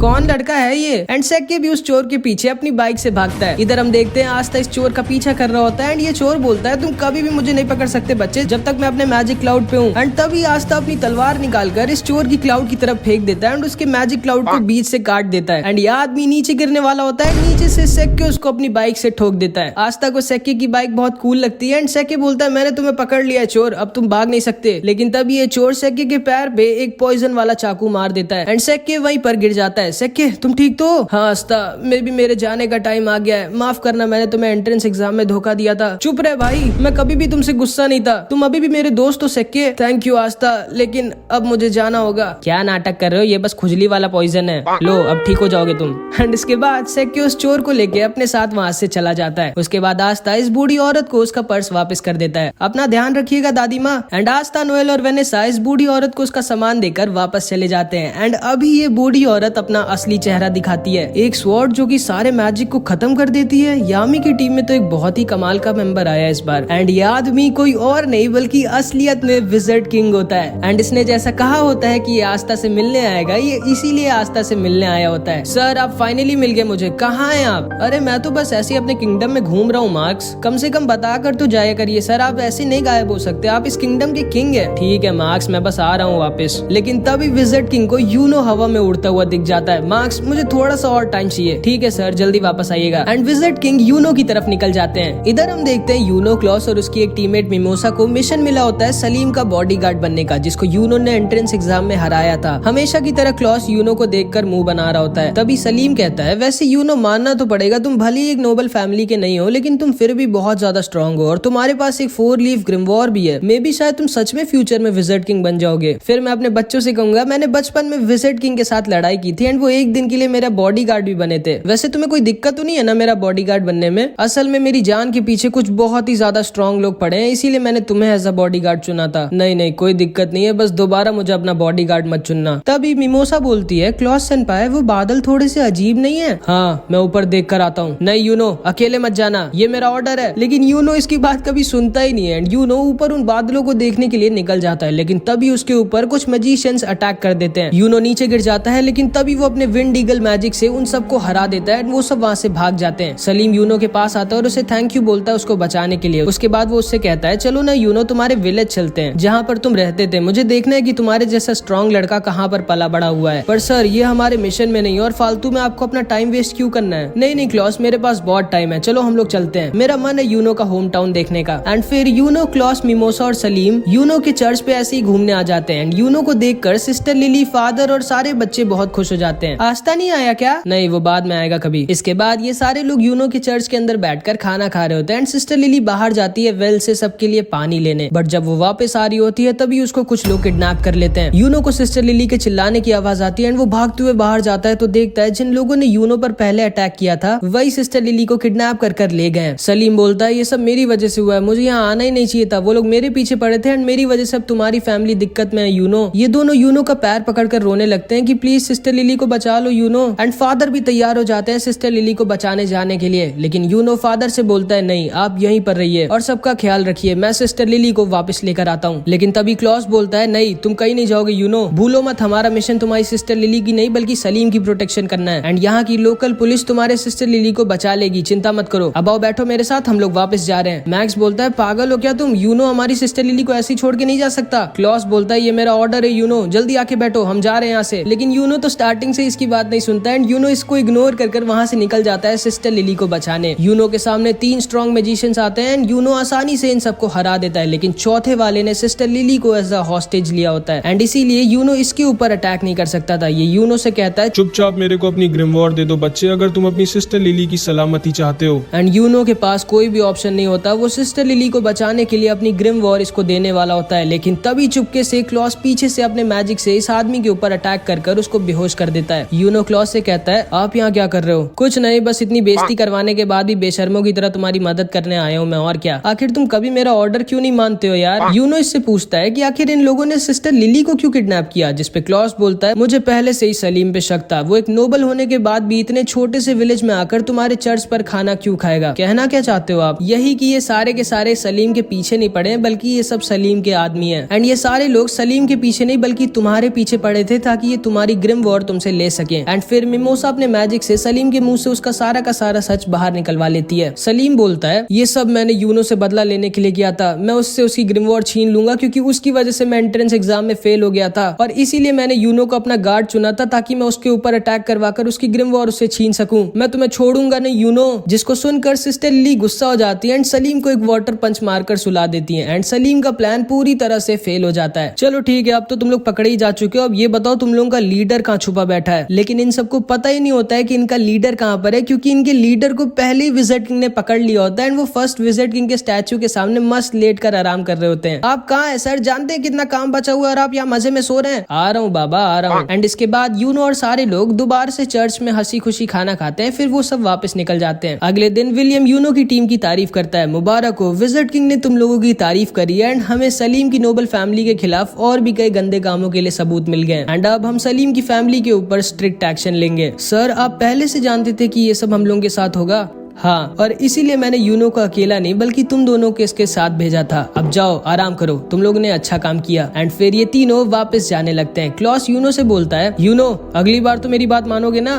कौन लड़का है ये? एंड सेक्के भी उस चोर के पीछे अपनी बाइक से भागता है। इधर हम देखते हैं आस्था इस चोर का पीछा कर रहा होता है। एंड ये चोर बोलता है तुम कभी भी मुझे नहीं पकड़ सकते बच्चे, जब तक मैं अपने मैजिक क्लाउड पे हूँ। एंड तभी आस्था अपनी तलवार निकालकर इस चोर की क्लाउड की तरफ फेंक देता है एंड उसके मैजिक क्लाउड को बीच से काट देता है। एंड ये आदमी नीचे गिरने वाला होता है। नीचे से सेक्के उसको अपनी बाइक से ठोक देता है। आस्था को सेक्के की बाइक बहुत कूल लगती है। एंड सेक्के बोलता है मैंने तुम्हें पकड़ लिया है चोर, अब तुम भाग नहीं सकते। लेकिन तभी ये चोर सेक्के के पैर पे एक पॉइजन वाला चाकू मार देता है। एंड सेक्के वहीं पर गिर जाता है। सेक्के तुम ठीक तो? हाँ आस्था, मेरे जाने का टाइम आ गया है, माफ करना, मैंने तुम्हें एंट्रेंस एग्जाम में धोखा दिया था। चुप रहे भाई, मैं कभी भी तुमसे गुस्सा नहीं था, तुम अभी भी मेरे दोस्त हो सेक्के। थैंक यू आस्था, लेकिन अब मुझे जाना होगा। क्या नाटक कर रहे हो, ये बस खुजली वाला पॉइजन है, लो अब ठीक हो जाओगे तुम। एंड इसके बाद सेक्के उस चोर को लेके अपने साथ वहाँ से चला जाता है। उसके बाद आस्था इस बूढ़ी औरत को उसका पर्स वापस कर देता है। अपना ध्यान रखिएगा दादी माँ। एंड आस्था, नोएल और वेनेसा इस बूढ़ी औरत को उसका सामान देकर वापस चले जाते हैं। एंड अभी ये बूढ़ी औरत अपना असली चेहरा दिखाती है, एक स्वॉर्ड जो कि सारे मैजिक को खत्म कर देती है। यामी की टीम में तो एक बहुत ही कमाल का मेंबर आया इस बार। एंड ये आदमी कोई और नहीं बल्कि असलियत में विज़र्ड किंग होता है। एंड इसने जैसा कहा होता है कि ये आस्था से मिलने आएगा, ये इसीलिए आस्था से मिलने आया होता है। सर आप फाइनली मिल गए मुझे, कहाँ हैं आप? अरे मैं तो बस ऐसे ही अपने किंगडम में घूम रहा हूँ मार्क्स, कम से कम बता कर तो जाया करिए सर, आप ऐसे नहीं गायब हो सकते, आप इस किंगडम के किंग है। ठीक है मार्क्स, मैं बस आ रहा हूँ वापस। लेकिन तभी विज़र्ड किंग को यूनो हवा में उड़ता हुआ दिख जाता है। मार्क्स मुझे थोड़ा सा और टाइम चाहिए। ठीक है सर, जल्दी वापस आइएगा। एंड विज़र्ड किंग यूनो की तरफ निकल जाते हैं। इधर हम देखते हैं यूनो, क्लॉस और उसकी एक टीममेट मिमोसा को मिशन मिला होता है सलीम का बॉडीगार्ड बनने का, जिसको यूनो ने एंट्रेंस एग्जाम में हराया था। हमेशा की तरह क्लॉस यूनो को देखकर मुंह बना रहा होता है। तभी सलीम कहता है वैसे यूनो मानना तो पड़ेगा, तुम भले ही एक नोबल फैमिली के नहीं हो, लेकिन तुम फिर भी बहुत ज्यादा स्ट्रॉन्ग हो और तुम्हारे पास एक 4 लीफ ग्रिमवॉर भी है। मे बी शायद तुम सच में फ्यूचर में विज़र्ड किंग बन जाओगे। फिर मैं अपने बच्चों से कहूंगा मैंने बचपन में विज़र्ड किंग के साथ लड़ाई की थी एंड वो एक दिन के लिए मेरा बॉडीगार्ड भी बने थे। वैसे तुम्हें कोई दिक्कत तो नहीं है ना मेरा बॉडीगार्ड बनने में? असल में मेरी जान के पीछे कुछ बहुत ही ज्यादा स्ट्रॉन्ग लोग पड़े हैं, इसीलिए मैंने तुम्हें एज अ बॉडीगार्ड चुना था। नहीं कोई दिक्कत नहीं है, बस दोबारा मुझे अपना बॉडीगार्ड मत चुनना। तभी मिमोसा बोलती है क्लॉस सेनपाई वो बादल थोड़े से अजीब नहीं है? हाँ मैं ऊपर देख कर आता हूँ। नहीं यूनो अकेले मत जाना, ये मेरा ऑर्डर है। लेकिन यूनो इसकी बात कभी सुनता ही नहीं है। एंड यूनो ऊपर उन बादलों को देखने के लिए निकल जाता है। लेकिन तभी उसके ऊपर कुछ मैजिशियंस अटैक कर देते हैं। यूनो नीचे गिर जाता है, लेकिन तभी वो अपने विंड ईगल मैजिक से उन सबको हरा देता है। वो सब वहाँ से भाग जाते हैं। सलीम यूनो के पास आता है और उसे थैंक यू बोलता है उसको बचाने के लिए। उसके बाद वो उससे कहता है चलो ना यूनो, तुम्हारे विलेज चलते हैं जहाँ पर तुम रहते थे। मुझे देखना है कि तुम्हारे जैसा स्ट्रॉन्ग लड़का कहाँ पर पला बड़ा हुआ है। पर सर ये हमारे मिशन में नहीं, और फालतू में आपको अपना टाइम वेस्ट क्यों करना है। नहीं क्लॉस, मेरे पास बहुत टाइम है, चलो हम लोग चलते हैं। मेरा मन है यूनो का होम टाउन देखने का। एंड फिर यूनो, क्लॉस, मिमोसा और सलीम यूनो के चर्च पे ऐसे ही घूमने आ जाते हैं। एंड यूनो को देखकर सिस्टर लिली, फादर और सारे बच्चे बहुत खुश हो जाते हैं। आस्था नहीं आया क्या? नहीं, वो बाद में आएगा कभी। इसके बाद ये सारे लोग यूनो के चर्च के अंदर बैठकर खाना खा रहे होते हैं। एंड सिस्टर लिली बाहर जाती है वेल से सबके लिए पानी लेने, बट जब वो वापस आ रही होती है तभी उसको कुछ लोग किडनैप कर लेते हैं। यूनो को सिस्टर लिली के चिल्लाने की आवाज आती है एंड वो भागते हुए बाहर जाता है तो देखता है जिन लोगों ने यूनो पर पहले अटैक किया था वही सिस्टर लिली को किडनैप कर ले गए हैं। सलीम बोलता है ये सब मेरी वजह से हुआ है, मुझे यहाँ आना ही नहीं चाहिए था। वो लोग मेरे पीछे पड़े थे एंड मेरी वजह से अब तुम्हारी फैमिली दिक्कत में है यूनो। ये दोनों यूनो का पैर पकड़कर रोने लगते हैं कि प्लीज सिस्टर लिली को बचा लो यूनो। एंड फादर भी तैयार हो जाते हैं सिस्टर लिली को बचाने जाने के लिए, लेकिन यूनो फादर से बोलता है नहीं, आप यहीं पर रहिए और सबका ख्याल रखिए, मैं सिस्टर लिली को वापस लेकर आता हूँ। लेकिन तभी क्लॉस बोलता है नहीं, तुम कहीं नहीं जाओगे यूनो, भूलो मत हमारा मिशन तुम्हारी सिस्टर लिली की नहीं बल्कि सलीम की प्रोटेक्शन करना है। एंड यहाँ की लोकल पुलिस तुम्हारे सिस्टर लिली को बचा लेगी, चिंता मत करो। अब आओ बैठो मेरे साथ, हम लोग वापस जा रहे हैं। मैक्स बोलता है पागल हो क्या तुम, यूनो हमारी सिस्टर लिली को ऐसे ही छोड़ के नहीं जा सकता। क्लॉस बोलता है ये मेरा ऑर्डर है यूनो, जल्दी आके बैठो, हम जा रहे हैं यहाँ से। लेकिन यूनो तो स्टार्टिंग से इसकी बात नहीं सुनता है एंड यूनो इसको इग्नोर कर वहाँ से निकल जाता है सिस्टर लिली को बचाने। यूनो के सामने 3 स्ट्रॉन्ग मैजिशियंस आते हैं एंड यूनो आसानी से इन सबको हरा देता है, लेकिन चौथे वाले ने सिस्टर लिली को एज अ हॉस्टेज लिया होता है एंड इसीलिए यूनो इसके ऊपर अटैक नहीं कर सकता था। ये यूनो से कहता है चुपचाप मेरे को अपनी ग्रिमवॉर दे दो बच्चे, अगर तुम अपनी सिस्टर लिली की सलामती चाहते हो। एंड यूनो के पास कोई भी ऑप्शन नहीं होता, वो सिस्टर लिली को बचाने के लिए अपनी ग्रिम वॉर इसको देने वाला होता है। लेकिन तभी चुपके से क्लॉस पीछे से अपने मैजिक से इस आदमी के ऊपर अटैक कर उसको बेहोश कर देता है। यूनो क्लॉस से कहता है आप यहाँ क्या कर रहे हो? कुछ नहीं, बस इतनी बेइज्जती करवाने के बाद भी बेशर्मों की तरह तुम्हारी मदद करने आया हूँ मैं, और क्या। आखिर तुम कभी मेरा ऑर्डर क्यों नहीं मानते हो यार? यूनो इससे पूछता है कि आखिर इन लोगों ने सिस्टर लिली को क्यों किडनैप किया, जिसपे क्लॉस बोलता है मुझे पहले से ही सलीम पे शक था, वो एक नोबल होने के बाद भी इतने छोटे से विलेज में आकर तुम्हारे चर्च पर खाना क्यों खाएगा। कहना क्या चाहते हो आप? यही कि ये सारे के सारे सलीम के पीछे नहीं पड़े बल्कि ये सब सलीम के आदमी हैं। एंड ये सारे लोग सलीम के पीछे नहीं बल्कि तुम्हारे पीछे पड़े थे ताकि ये तुम्हारी ग्रिम वॉर तुमसे ले सके। एंड फिर मिमोसा अपने मैजिक से सलीम के मुंह से उसका सारा का सारा सच बाहर निकलवा लेती है। सलीम बोलता है ये सब मैंने यूनो से बदला लेने के लिए किया था, मैं उससे उसकी ग्रिम वॉर छीन लूंगा क्योंकि उसकी वजह से मैं एंट्रेंस एग्जाम में फेल हो गया था और इसीलिए मैंने यूनो को अपना गार्ड चुना था ताकि मैं उसके ऊपर अटैक करवाकर उसकी ग्रिम वॉर उससे छीन सकूं। मैं तुम्हें छोड़ूंगा नहीं यूनो। जिसको सुनकर सिस्टर लिली गुस्सा हो जाती है एंड सलीम को एक वाटर पंच मारकर सुला देती है एंड सलीम का प्लान पूरी तरह से फेल हो जाता है। चलो ठीक है, अब तो तुम लोग पकड़े ही जा चुके हो, अब ये बताओ तुम लोगों का लीडर कहाँ छुपा बैठा है। लेकिन इन सबको पता ही नहीं होता है कि इनका लीडर कहाँ पर है क्योंकि इनके लीडर को पहले ही विजिट किंग ने पकड़ लिया होता है एंड वो फर्स्ट विजिट किंग के स्टैचू के सामने मस्त लेट कर आराम कर रहे होते हैं। आप कहाँ है सर? जानते हैं कितना काम बचा हुआ है और आप यहाँ मजे में सो रहे हैं? आ रहा हूँ बाबा, आ रहा हूँ। एंड इसके बाद यूनो और सारे लोग दोबारा से चर्च में हंसी खुशी खाना खाते हैं, फिर वो सब वापस निकल जाते हैं। अगले दिन विलियम यूनो की टीम की तारीफ करता है, मुबारक हो, विजिट किंग ने तुम लोगों की तारीफ करी है एंड हमें सलीम की नोबल फैमिली के खिलाफ और भी कई गंदे कामों के लिए सबूत मिल गए एंड अब हम सलीम की फैमिली के ऊपर स्ट्रिक्ट एक्शन लेंगे। सर आप पहले से जानते थे कि ये सब हम लोगों के साथ होगा? हाँ, और इसीलिए मैंने यूनो को अकेला नहीं बल्कि तुम दोनों को इसके साथ भेजा था। अब जाओ आराम करो, तुम लोगों ने अच्छा काम किया। एंड फिर ये तीनों वापस जाने लगते हैं। क्लॉस यूनो से बोलता है यूनो अगली बार तो मेरी बात मानोगे ना?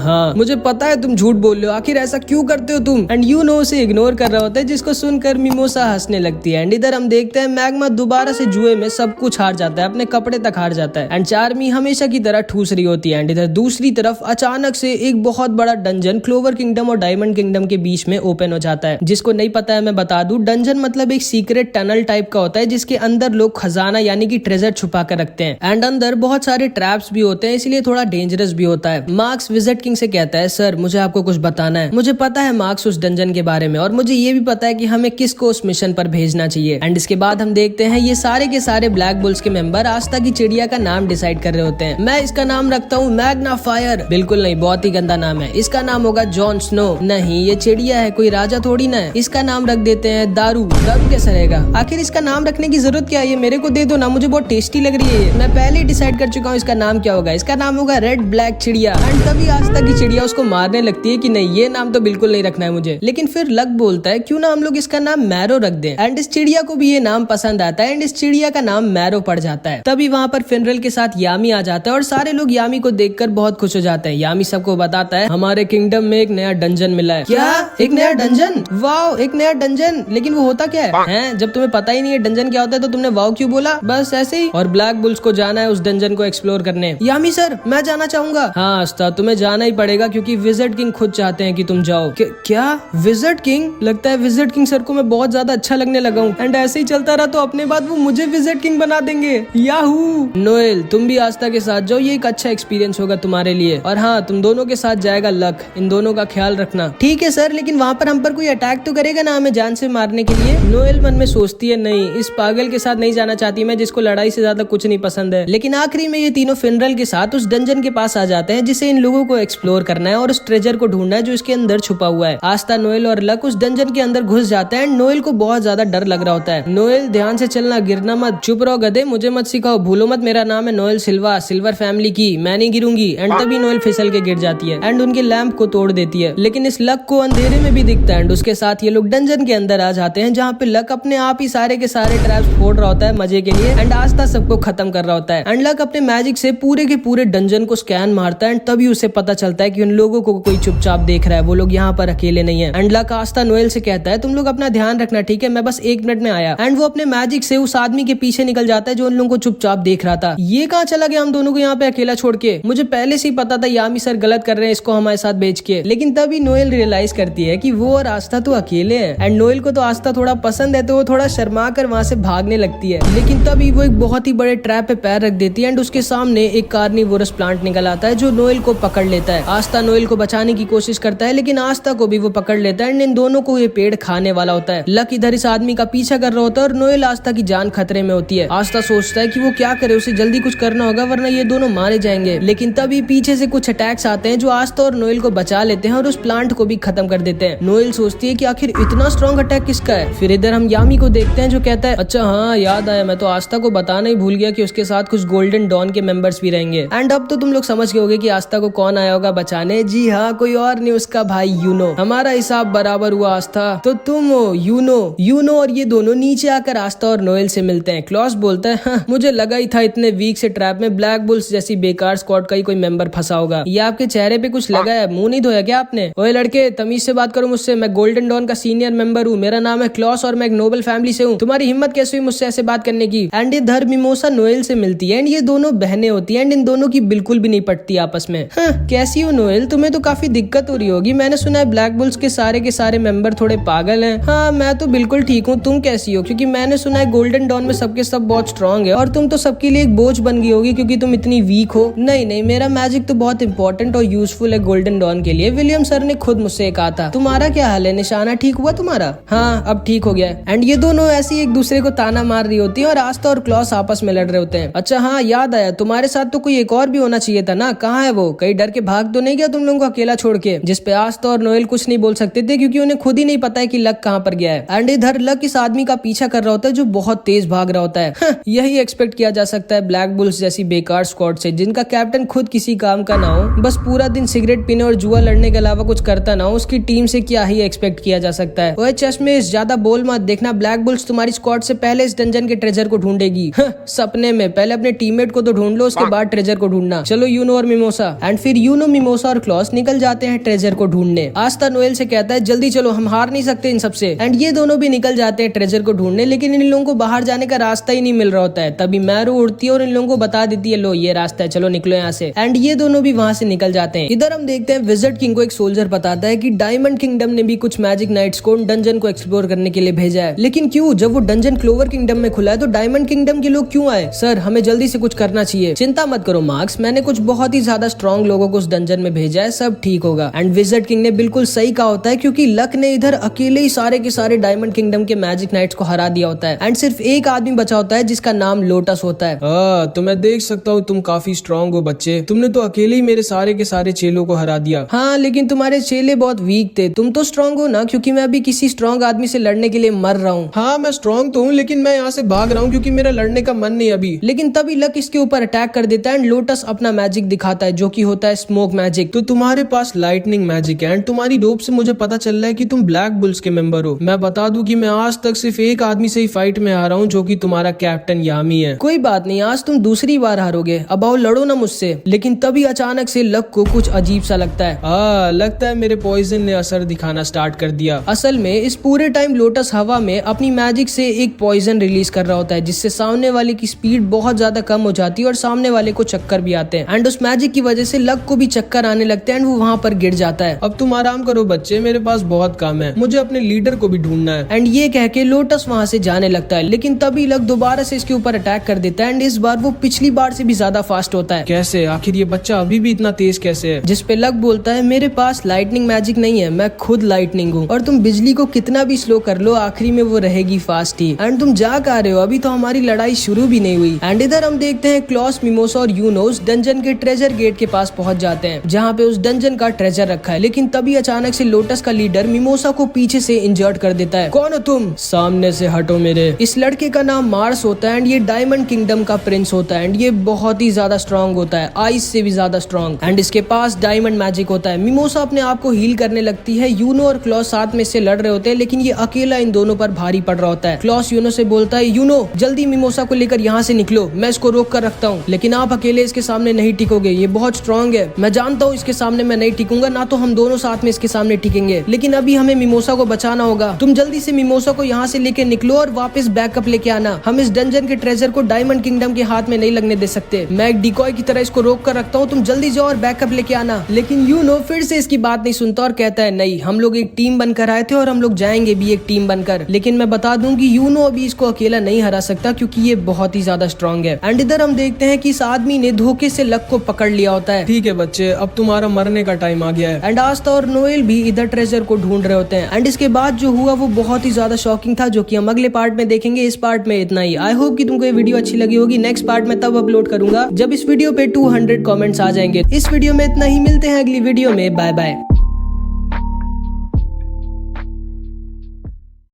हाँ, मुझे पता है तुम झूठ बोल रहे हो, आखिर ऐसा क्यों करते हो तुम? एंड यूनो उसे इग्नोर कर रहा होता है जिसको सुनकर मिमोसा हंसने लगती है। एंड इधर हम देखते हैं मैग्मा दोबारा से जुए में सब कुछ हार जाता है, अपने कपड़े तक हार जाता है एंड चार्मी हमेशा की तरह ठूस रही होती है। एंड इधर दूसरी तरफ अचानक से एक बहुत बड़ा डंजन क्लोवर किंगडम और डायमंड किंगडम के बीच में ओपन हो जाता है। जिसको नहीं पता है मैं बता दूं, डंजन मतलब एक सीक्रेट टनल टाइप का होता है जिसके अंदर लोग खजाना यानी कि ट्रेजर छुपा कर रखते हैं एंड अंदर बहुत सारे ट्रैप्स भी होते हैं, इसलिए थोड़ा डेंजरस भी होता है। मार्क्स विजिट किंग से कहता है सर मुझे आपको कुछ बताना है। मुझे पता है मार्क्स उस डंजन के बारे में और मुझे ये भी पता है कि हमें किसको उस मिशन पर भेजना चाहिए। एंड इसके बाद हम देखते हैं ये सारे के सारे ब्लैक बुल्स के मेंबर आस्था की चिड़िया का नाम डिसाइड कर रहे होते हैं। मैं इसका नाम रखता हूँ मैग्ना फायर। बिल्कुल नहीं, बहुत ही गंदा नाम है, इसका नाम होगा जॉन स्नो। नहीं, नहीं, ये चिड़िया है, कोई राजा थोड़ी ना है। इसका नाम रख देते हैं दारू। दारू कैसा रहेगा? आखिर इसका नाम रखने की जरूरत क्या है? ये मेरे को दे दो ना, मुझे बहुत टेस्टी लग रही है। मैं पहले ही डिसाइड कर चुका हूँ इसका नाम क्या होगा। इसका नाम होगा रेड ब्लैक चिड़िया। एंड तभी आज तक की चिड़िया उसको मारने लगती है कि नहीं, ये नाम तो बिल्कुल नहीं रखना है मुझे। लेकिन फिर लक बोलता है क्यों ना हम लोग इसका नाम मैरो रख दें। एंड इस चिड़िया को भी ये नाम पसंद आता है एंड इस चिड़िया का नाम मैरो पड़ जाता है। तभी वहाँ पर फिनरल के साथ यामी आ जाता है और सारे लोग यामी को देखकर बहुत खुश हो जाते हैं। यामी सबको बताता है हमारे किंगडम में एक नया डंजन मिला है। क्या? एक नया डंजन? वाओ, एक नया डंजन। लेकिन वो होता क्या है? जब तुम्हें पता ही नहीं है डंजन क्या होता है तो तुमने वाओ क्यों बोला? बस ऐसे ही। और ब्लैक बुल्स को जाना है उस डंजन को एक्सप्लोर करने। यामी सर, मैं जाना चाहूंगा। हाँ आस्था, तुम्हें जाना ही पड़ेगा क्योंकि विजिट किंग खुद चाहते हैं कि तुम जाओ। क्या विजिट किंग? लगता है विजिट किंग सर को मैं बहुत ज्यादा अच्छा लगने लगा हूँ एंड ऐसे ही चलता रहा तो अपने बाद वो मुझे विजिट किंग बना देंगे। याहू। नोएल, तुम भी आस्था के साथ जाओ, ये एक अच्छा एक्सपीरियंस होगा तुम्हारे लिए। और हाँ, तुम दोनों के साथ जाएगा लक, इन दोनों का ख्याल रखना। ठीक है सर, लेकिन वहाँ पर हम पर कोई अटैक तो करेगा ना हमें जान से मारने के लिए? नोएल मन में सोचती है नहीं, इस पागल के साथ नहीं जाना चाहती मैं जिसको लड़ाई से ज्यादा कुछ नहीं पसंद है। लेकिन आखिरी में ये तीनों फिनरल के साथ उस डंजन के पास आ जाते हैं जिसे इन लोगों को एक्सप्लोर करना है और उस ट्रेजर को ढूंढना है जो इसके अंदर छुपा हुआ है। आस्था, नोएल और लक उस डंजन के अंदर घुस जाते हैं एंड नोएल को बहुत ज्यादा डर लग रहा होता है। नोएल, ध्यान से चलना, गिरना मत। चुप रहो गधे, मुझे मत सिखाओ, भूलो मत मेरा नाम है नोएल सिल्वा, सिल्वर फैमिली की, मैं नहीं गिरूंगी। एंड तभी नोएल फिसल के गिर जाती है एंड उनके लैंप को तोड़ देती है। लेकिन इस लक को अंधेरे में भी दिखता है एंड उसके साथ ये लोग डंजन के अंदर आ जाते हैं जहाँ पे लक अपने आप ही सारे के सारे ट्रैप्स फोड़ रहा होता है मजे के लिए एंड आस्था सबको खत्म कर रहा होता है। एंड लक अपने मैजिक से पूरे के पूरे डंजन को स्कैन मारता है एंड तभी उसे पता चलता है कि उन लोगों को कोई चुपचाप देख रहा है, वो लोग यहाँ पर अकेले नहीं है। एंड लक आस्था नोएल से कहता है तुम लोग अपना ध्यान रखना, ठीक है, मैं बस 1 मिनट में आया। एंड वो अपने मैजिक से उस आदमी के पीछे निकल जाता है जो उन लोगों को चुपचाप देख रहा था। ये कहाँ चला गया हम दोनों को यहाँ पे अकेला छोड़ के? मुझे पहले से ही पता था यामी सर गलत कर रहे हैं इसको हमारे साथ भेज के। लेकिन तभी नोएल रियलाइज करती है कि वो और आस्था तो अकेले हैं एंड नोएल को तो आस्था थोड़ा पसंद है तो वो थोड़ा शर्मा कर वहाँ से भागने लगती है। लेकिन तभी वो एक बहुत ही बड़े ट्रैप पे पैर रख देती है एंड उसके सामने एक कार्निवोरस प्लांट निकल आता है जो नोएल को पकड़ लेता है। आस्था नोएल को बचाने की कोशिश करता है लेकिन आस्था को भी वो पकड़ लेता है एंड इन दोनों को ये पेड़ खाने वाला होता है। लक इधर इस आदमी का पीछा कर रहा होता है और नोएल आस्था की जान खतरे में होती है। आस्था सोचता है कि वो क्या करे, उसे जल्दी कुछ करना होगा वरना ये दोनों मारे जाएंगे। लेकिन तभी पीछे से कुछ अटैक्स आते हैं जो आस्था और नोएल को बचा लेते हैं और उस प्लांट को भी खत्म कर देते हैं। नोएल सोचती है कि आखिर इतना स्ट्रॉन्ग अटैक किसका है। फिर इधर हम यामी को देखते हैं जो कहता है अच्छा हाँ याद आया, मैं तो आस्था को बताना ही भूल गया कि उसके साथ कुछ गोल्डन डॉन के मेंबर्स भी रहेंगे। एंड अब तो तुम लोग समझ गए होगे कि आस्था को कौन आया होगा बचाने। जी हाँ, कोई और नहीं, उसका भाई यूनो। हमारा हिसाब बराबर हुआ आस्था, तो तुम हो यूनो और ये दोनों नीचे आकर आस्था और नोएल से मिलते हैं। क्लॉस बोलता है हाँ, मुझे लगा ही था इतने वीक से ट्रैप में ब्लैक बुल्स जैसी बेकार स्क्वाड का ही कोई मेंबर फंसा होगा। ये आपके चेहरे पे कुछ लगा है, मुंह नहीं धोया क्या आपने? ओए लड़के, तमीज से बात करो मुझसे, मैं गोल्डन डॉन का सीनियर मेंबर हूँ, मेरा नाम है क्लॉस और मैं एक नोबल फैमिली से हूँ। तुम्हारी हिम्मत कैसे हुई मुझसे ऐसे बात करने की? एंड इधर मिमोसा नोएल से मिलती है एंड ये दोनों बहनें होती है एंड इन दोनों की बिल्कुल भी नहीं पटती आपस में। हाँ, कैसी हो नोएल, तुम्हें तो काफी दिक्कत हो रही होगी, मैंने सुना है ब्लैक बुल्स के सारे मेंबर थोड़े पागल हैं। हाँ, मैं तो बिल्कुल ठीक हूँ, तुम कैसी हो? क्योंकि मैंने सुना है गोल्डन डॉन में सबके सब बहुत स्ट्रॉन्ग है और तुम तो सबके लिए एक बोझ बन गई होगी क्योंकि तुम इतनी वीक हो। नहीं, मेरा मैजिक तो बहुत इंपॉर्टेंट और यूजफुल है गोल्डन डॉन के लिए। विलियम सर ने खुद मुझसे कहा था। तुम्हारा क्या हाल है? निशाना ठीक हुआ तुम्हारा? हाँ, अब ठीक हो गया है। एंड ये दोनों ऐसे एक दूसरे को ताना मार रही होती है और आस्था और क्लॉस आपस में लड़ रहे होते हैं। अच्छा हाँ, याद आया, तुम्हारे साथ तो कोई एक और भी होना चाहिए था ना, कहाँ है वो? कहीं डर के भाग तो नहीं गया तुम लोगों को अकेला छोड़ के? जिस पे आस्था और नोएल कुछ नहीं बोल सकते थे क्योंकि उन्हें खुद ही नहीं पता है कि लक कहाँ पर गया है। एंड इधर लक इस आदमी का पीछा कर रहा होता है जो बहुत तेज भाग रहा होता है। यही एक्सपेक्ट किया जा सकता है ब्लैक बुल्स जैसी बेकार स्क्वाड से जिनका कैप्टन खुद किसी काम का ना हो, बस पूरा दिन सिगरेट पीने और जुआ लड़ने के अलावा कुछ करता ना हो, उसकी टीम से क्या ही एक्सपेक्ट किया जा सकता है। ओए चश्मेश, ज्यादा बोल मत, देखना ब्लैक बुल्स तुम्हारी स्क्वाड से पहले इस डंजन के ट्रेजर को ढूंढेगी। सपने में, पहले अपने टीममेट को तो ढूंढ लो, उसके बाद ट्रेजर को ढूंढना। चलो यूनो और मिमोसा। एंड फिर यूनो, मिमोसा और क्लॉस निकल जाते हैं ट्रेजर को ढूंढने। आस्था नोएल से कहता है जल्दी चलो, हम हार नहीं सकते इन सबसे। एंड ये दोनों भी निकल जाते हैं ट्रेजर को ढूंढने, लेकिन इन लोगों को बाहर जाने का रास्ता ही नहीं मिल रहा होता है। तभी मैरो उड़ती है और इन लोगों को बता देती है लो ये रास्ता है, चलो निकलो यहाँ से। एंड ये दोनों भी वहाँ से निकल जाते हैं। इधर हम देखते हैं विजिट किंग को एक सोल्जर बताता है कि डायमंड किंगडम ने भी कुछ मैजिक नाइट्स को डंजन को एक्सप्लोर करने के लिए भेजा है। लेकिन क्यों? जब वो डंजन क्लोवर किंगडम में खुला है तो डायमंड किंगडम के लोग क्यों आए? सर, हमें जल्दी से कुछ करना चाहिए। चिंता मत करो मार्क्स, मैंने कुछ बहुत ही ज्यादा स्ट्रॉन्ग लोगों को उस डंजन में भेजा है, सब ठीक होगा। एंड विजिट किंग ने बिल्कुल सही कहा होता है क्योंकि लक ने इधर अकेले ही सारे के सारे डायमंड किंगडम के मैजिक नाइट्स को हरा दिया होता है। एंड सिर्फ एक आदमी बचा होता है जिसका नाम लोटस होता है। तो मैं देख सकता हूँ तुम काफी स्ट्रॉन्ग हो बच्चे, तुमने तो अकेले ही मेरे सारे के सारे चेलों को हरा दिया। हाँ, लेकिन तुम्हारे चेले बहुत वीक थे, तुम तो स्ट्रांग हो ना, क्योंकि मैं अभी किसी स्ट्रांग आदमी से लड़ने के लिए मर रहा हूँ। हाँ मैं स्ट्रांग तो हूँ, लेकिन मैं यहाँ से भाग रहा हूँ क्योंकि मेरा लड़ने का मन नहीं अभी। लेकिन तभी लक इसके ऊपर अटैक कर देता है एंड लोटस अपना मैजिक दिखाता है जो कि होता है स्मोक मैजिक। तो तुम्हारे पास लाइटनिंग मैजिक है एंड तुम्हारी रोप से मुझे पता चल रहा है कि तुम ब्लैक बुल्स के मेंबर हो। मैं बता दूं कि मैं आज तक सिर्फ एक आदमी से ही फाइट में आ रहा हूँ, जो कि तुम्हारा कैप्टन यामी है। कोई बात नहीं, आज तुम दूसरी बार हारोगे, अब आओ लड़ो ना मुझसे। लेकिन तभी अचानक से लक को कुछ अजीब सा लगता है। लगता है मेरे पॉइजन ने असर दिखाना स्टार्ट कर दिया। असल में इस पूरे टाइम लोटस हवा में अपनी मैजिक से एक पॉइजन रिलीज कर रहा होता है, जिससे सामने वाले की स्पीड बहुत ज्यादा कम हो जाती है और सामने वाले को चक्कर भी आते हैं एंड उस मैजिक की वजह से लक को भी चक्कर आने लगते हैं एंड वो वहाँ पर गिर जाता है। अब तुम आराम करो बच्चे, मेरे पास बहुत काम है, मुझे अपने लीडर को भी ढूंढना है। एंड ये कह के लोटस वहाँ से जाने लगता है, लेकिन तभी लक दोबारा से इसके ऊपर अटैक कर देता है एंड इस बार वो पिछली बार से भी ज्यादा फास्ट होता है। कैसे? आखिर ये बच्चा अभी भी इतना तेज कैसे है? जिस पे लक बोलता है, मेरे पास लाइटनिंग मैजिक नहीं है, मैं खुद लाइटनिंग हूँ और तुम बिजली को कितना भी स्लो कर लो, आखिरी में वो रहेगी फास्ट ही। एंड तुम जा कहा रहे हो, अभी तो हमारी लड़ाई शुरू भी नहीं हुई। एंड इधर हम देखते हैं क्लॉस, मिमोसा और यूनोस डंजन के ट्रेजर गेट के पास पहुंच जाते हैं, जहाँ पे उस डंजन का ट्रेजर रखा है। लेकिन तभी अचानक से लोटस का लीडर मिमोसा को पीछे से इंजर्ड कर देता है। कौन हो तुम? सामने से हटो मेरे। इस लड़के का नाम मार्स होता है एंड ये डायमंड किंगडम का प्रिंस होता है एंड ये बहुत ही ज्यादा स्ट्रांग होता है, आइस से भी ज्यादा स्ट्रांग, एंड इसके पास डायमंड मैजिक होता है। मिमोसा अपने आप को हील करने लगती है। यूनो और क्लॉस साथ में से लड़ रहे होते हैं, लेकिन ये अकेला इन दोनों पर भारी पड़ रहा होता है। क्लॉस यूनो से बोलता है, यूनो जल्दी मिमोसा को लेकर यहाँ से निकलो, मैं इसको रोक कर रखता हूँ, लेकिन आप अकेले इसके सामने नहीं टिकोगे, ये बहुत स्ट्रांग है। मैं जानता हूँ इसके सामने मैं नहीं टिकूंगा, ना तो हम दोनों साथ में इसके सामने टिकेंगे, लेकिन अभी हमें मिमोसा को बचाना होगा। तुम जल्दी से मिमोसा को यहाँ से लेके निकलो और वापस बैकअप लेके आना। हम इस डंजन के ट्रेजर को डायमंड किंगडम के हाथ में नहीं लगने दे सकते। मैं एक डिकॉय की तरह इसको रोक कर रखता हूँ, तुम जल्दी जाओ और बैकअप लेके आना। लेकिन यूनो फिर से इसकी बात नहीं सुनता और कहता है, नहीं, हम लोग एक टीम बनकर आए थे और हम लोग जाएंगे भी एक टीम बनकर। लेकिन मैं बता दूं कि यूनो अभी इसको अकेला नहीं हरा सकता, क्योंकि ये बहुत ही ज्यादा स्ट्रांग है। एंड इधर हम देखते हैं कि इस आदमी ने धोखे से लक को पकड़ लिया होता है। ठीक है बच्चे, अब तुम्हारा मरने का टाइम आ गया है। एंड आस्था और नोएल भी इधर ट्रेजर को ढूंढ रहे होते हैं। एंड इसके बाद जो हुआ वो बहुत ही ज्यादा शॉकिंग था, जो कि हम अगले पार्ट में देखेंगे। इस पार्ट में इतना ही। आई होप कि तुमको ये वीडियो अच्छी लगी होगी। नेक्स्ट पार्ट में तब अपलोड करूंगा जब इस वीडियो पे 200 कमेंट्स आ जाएंगे। इस वीडियो में इतना ही, मिलते हैं अगली वीडियो में, बाय बाय।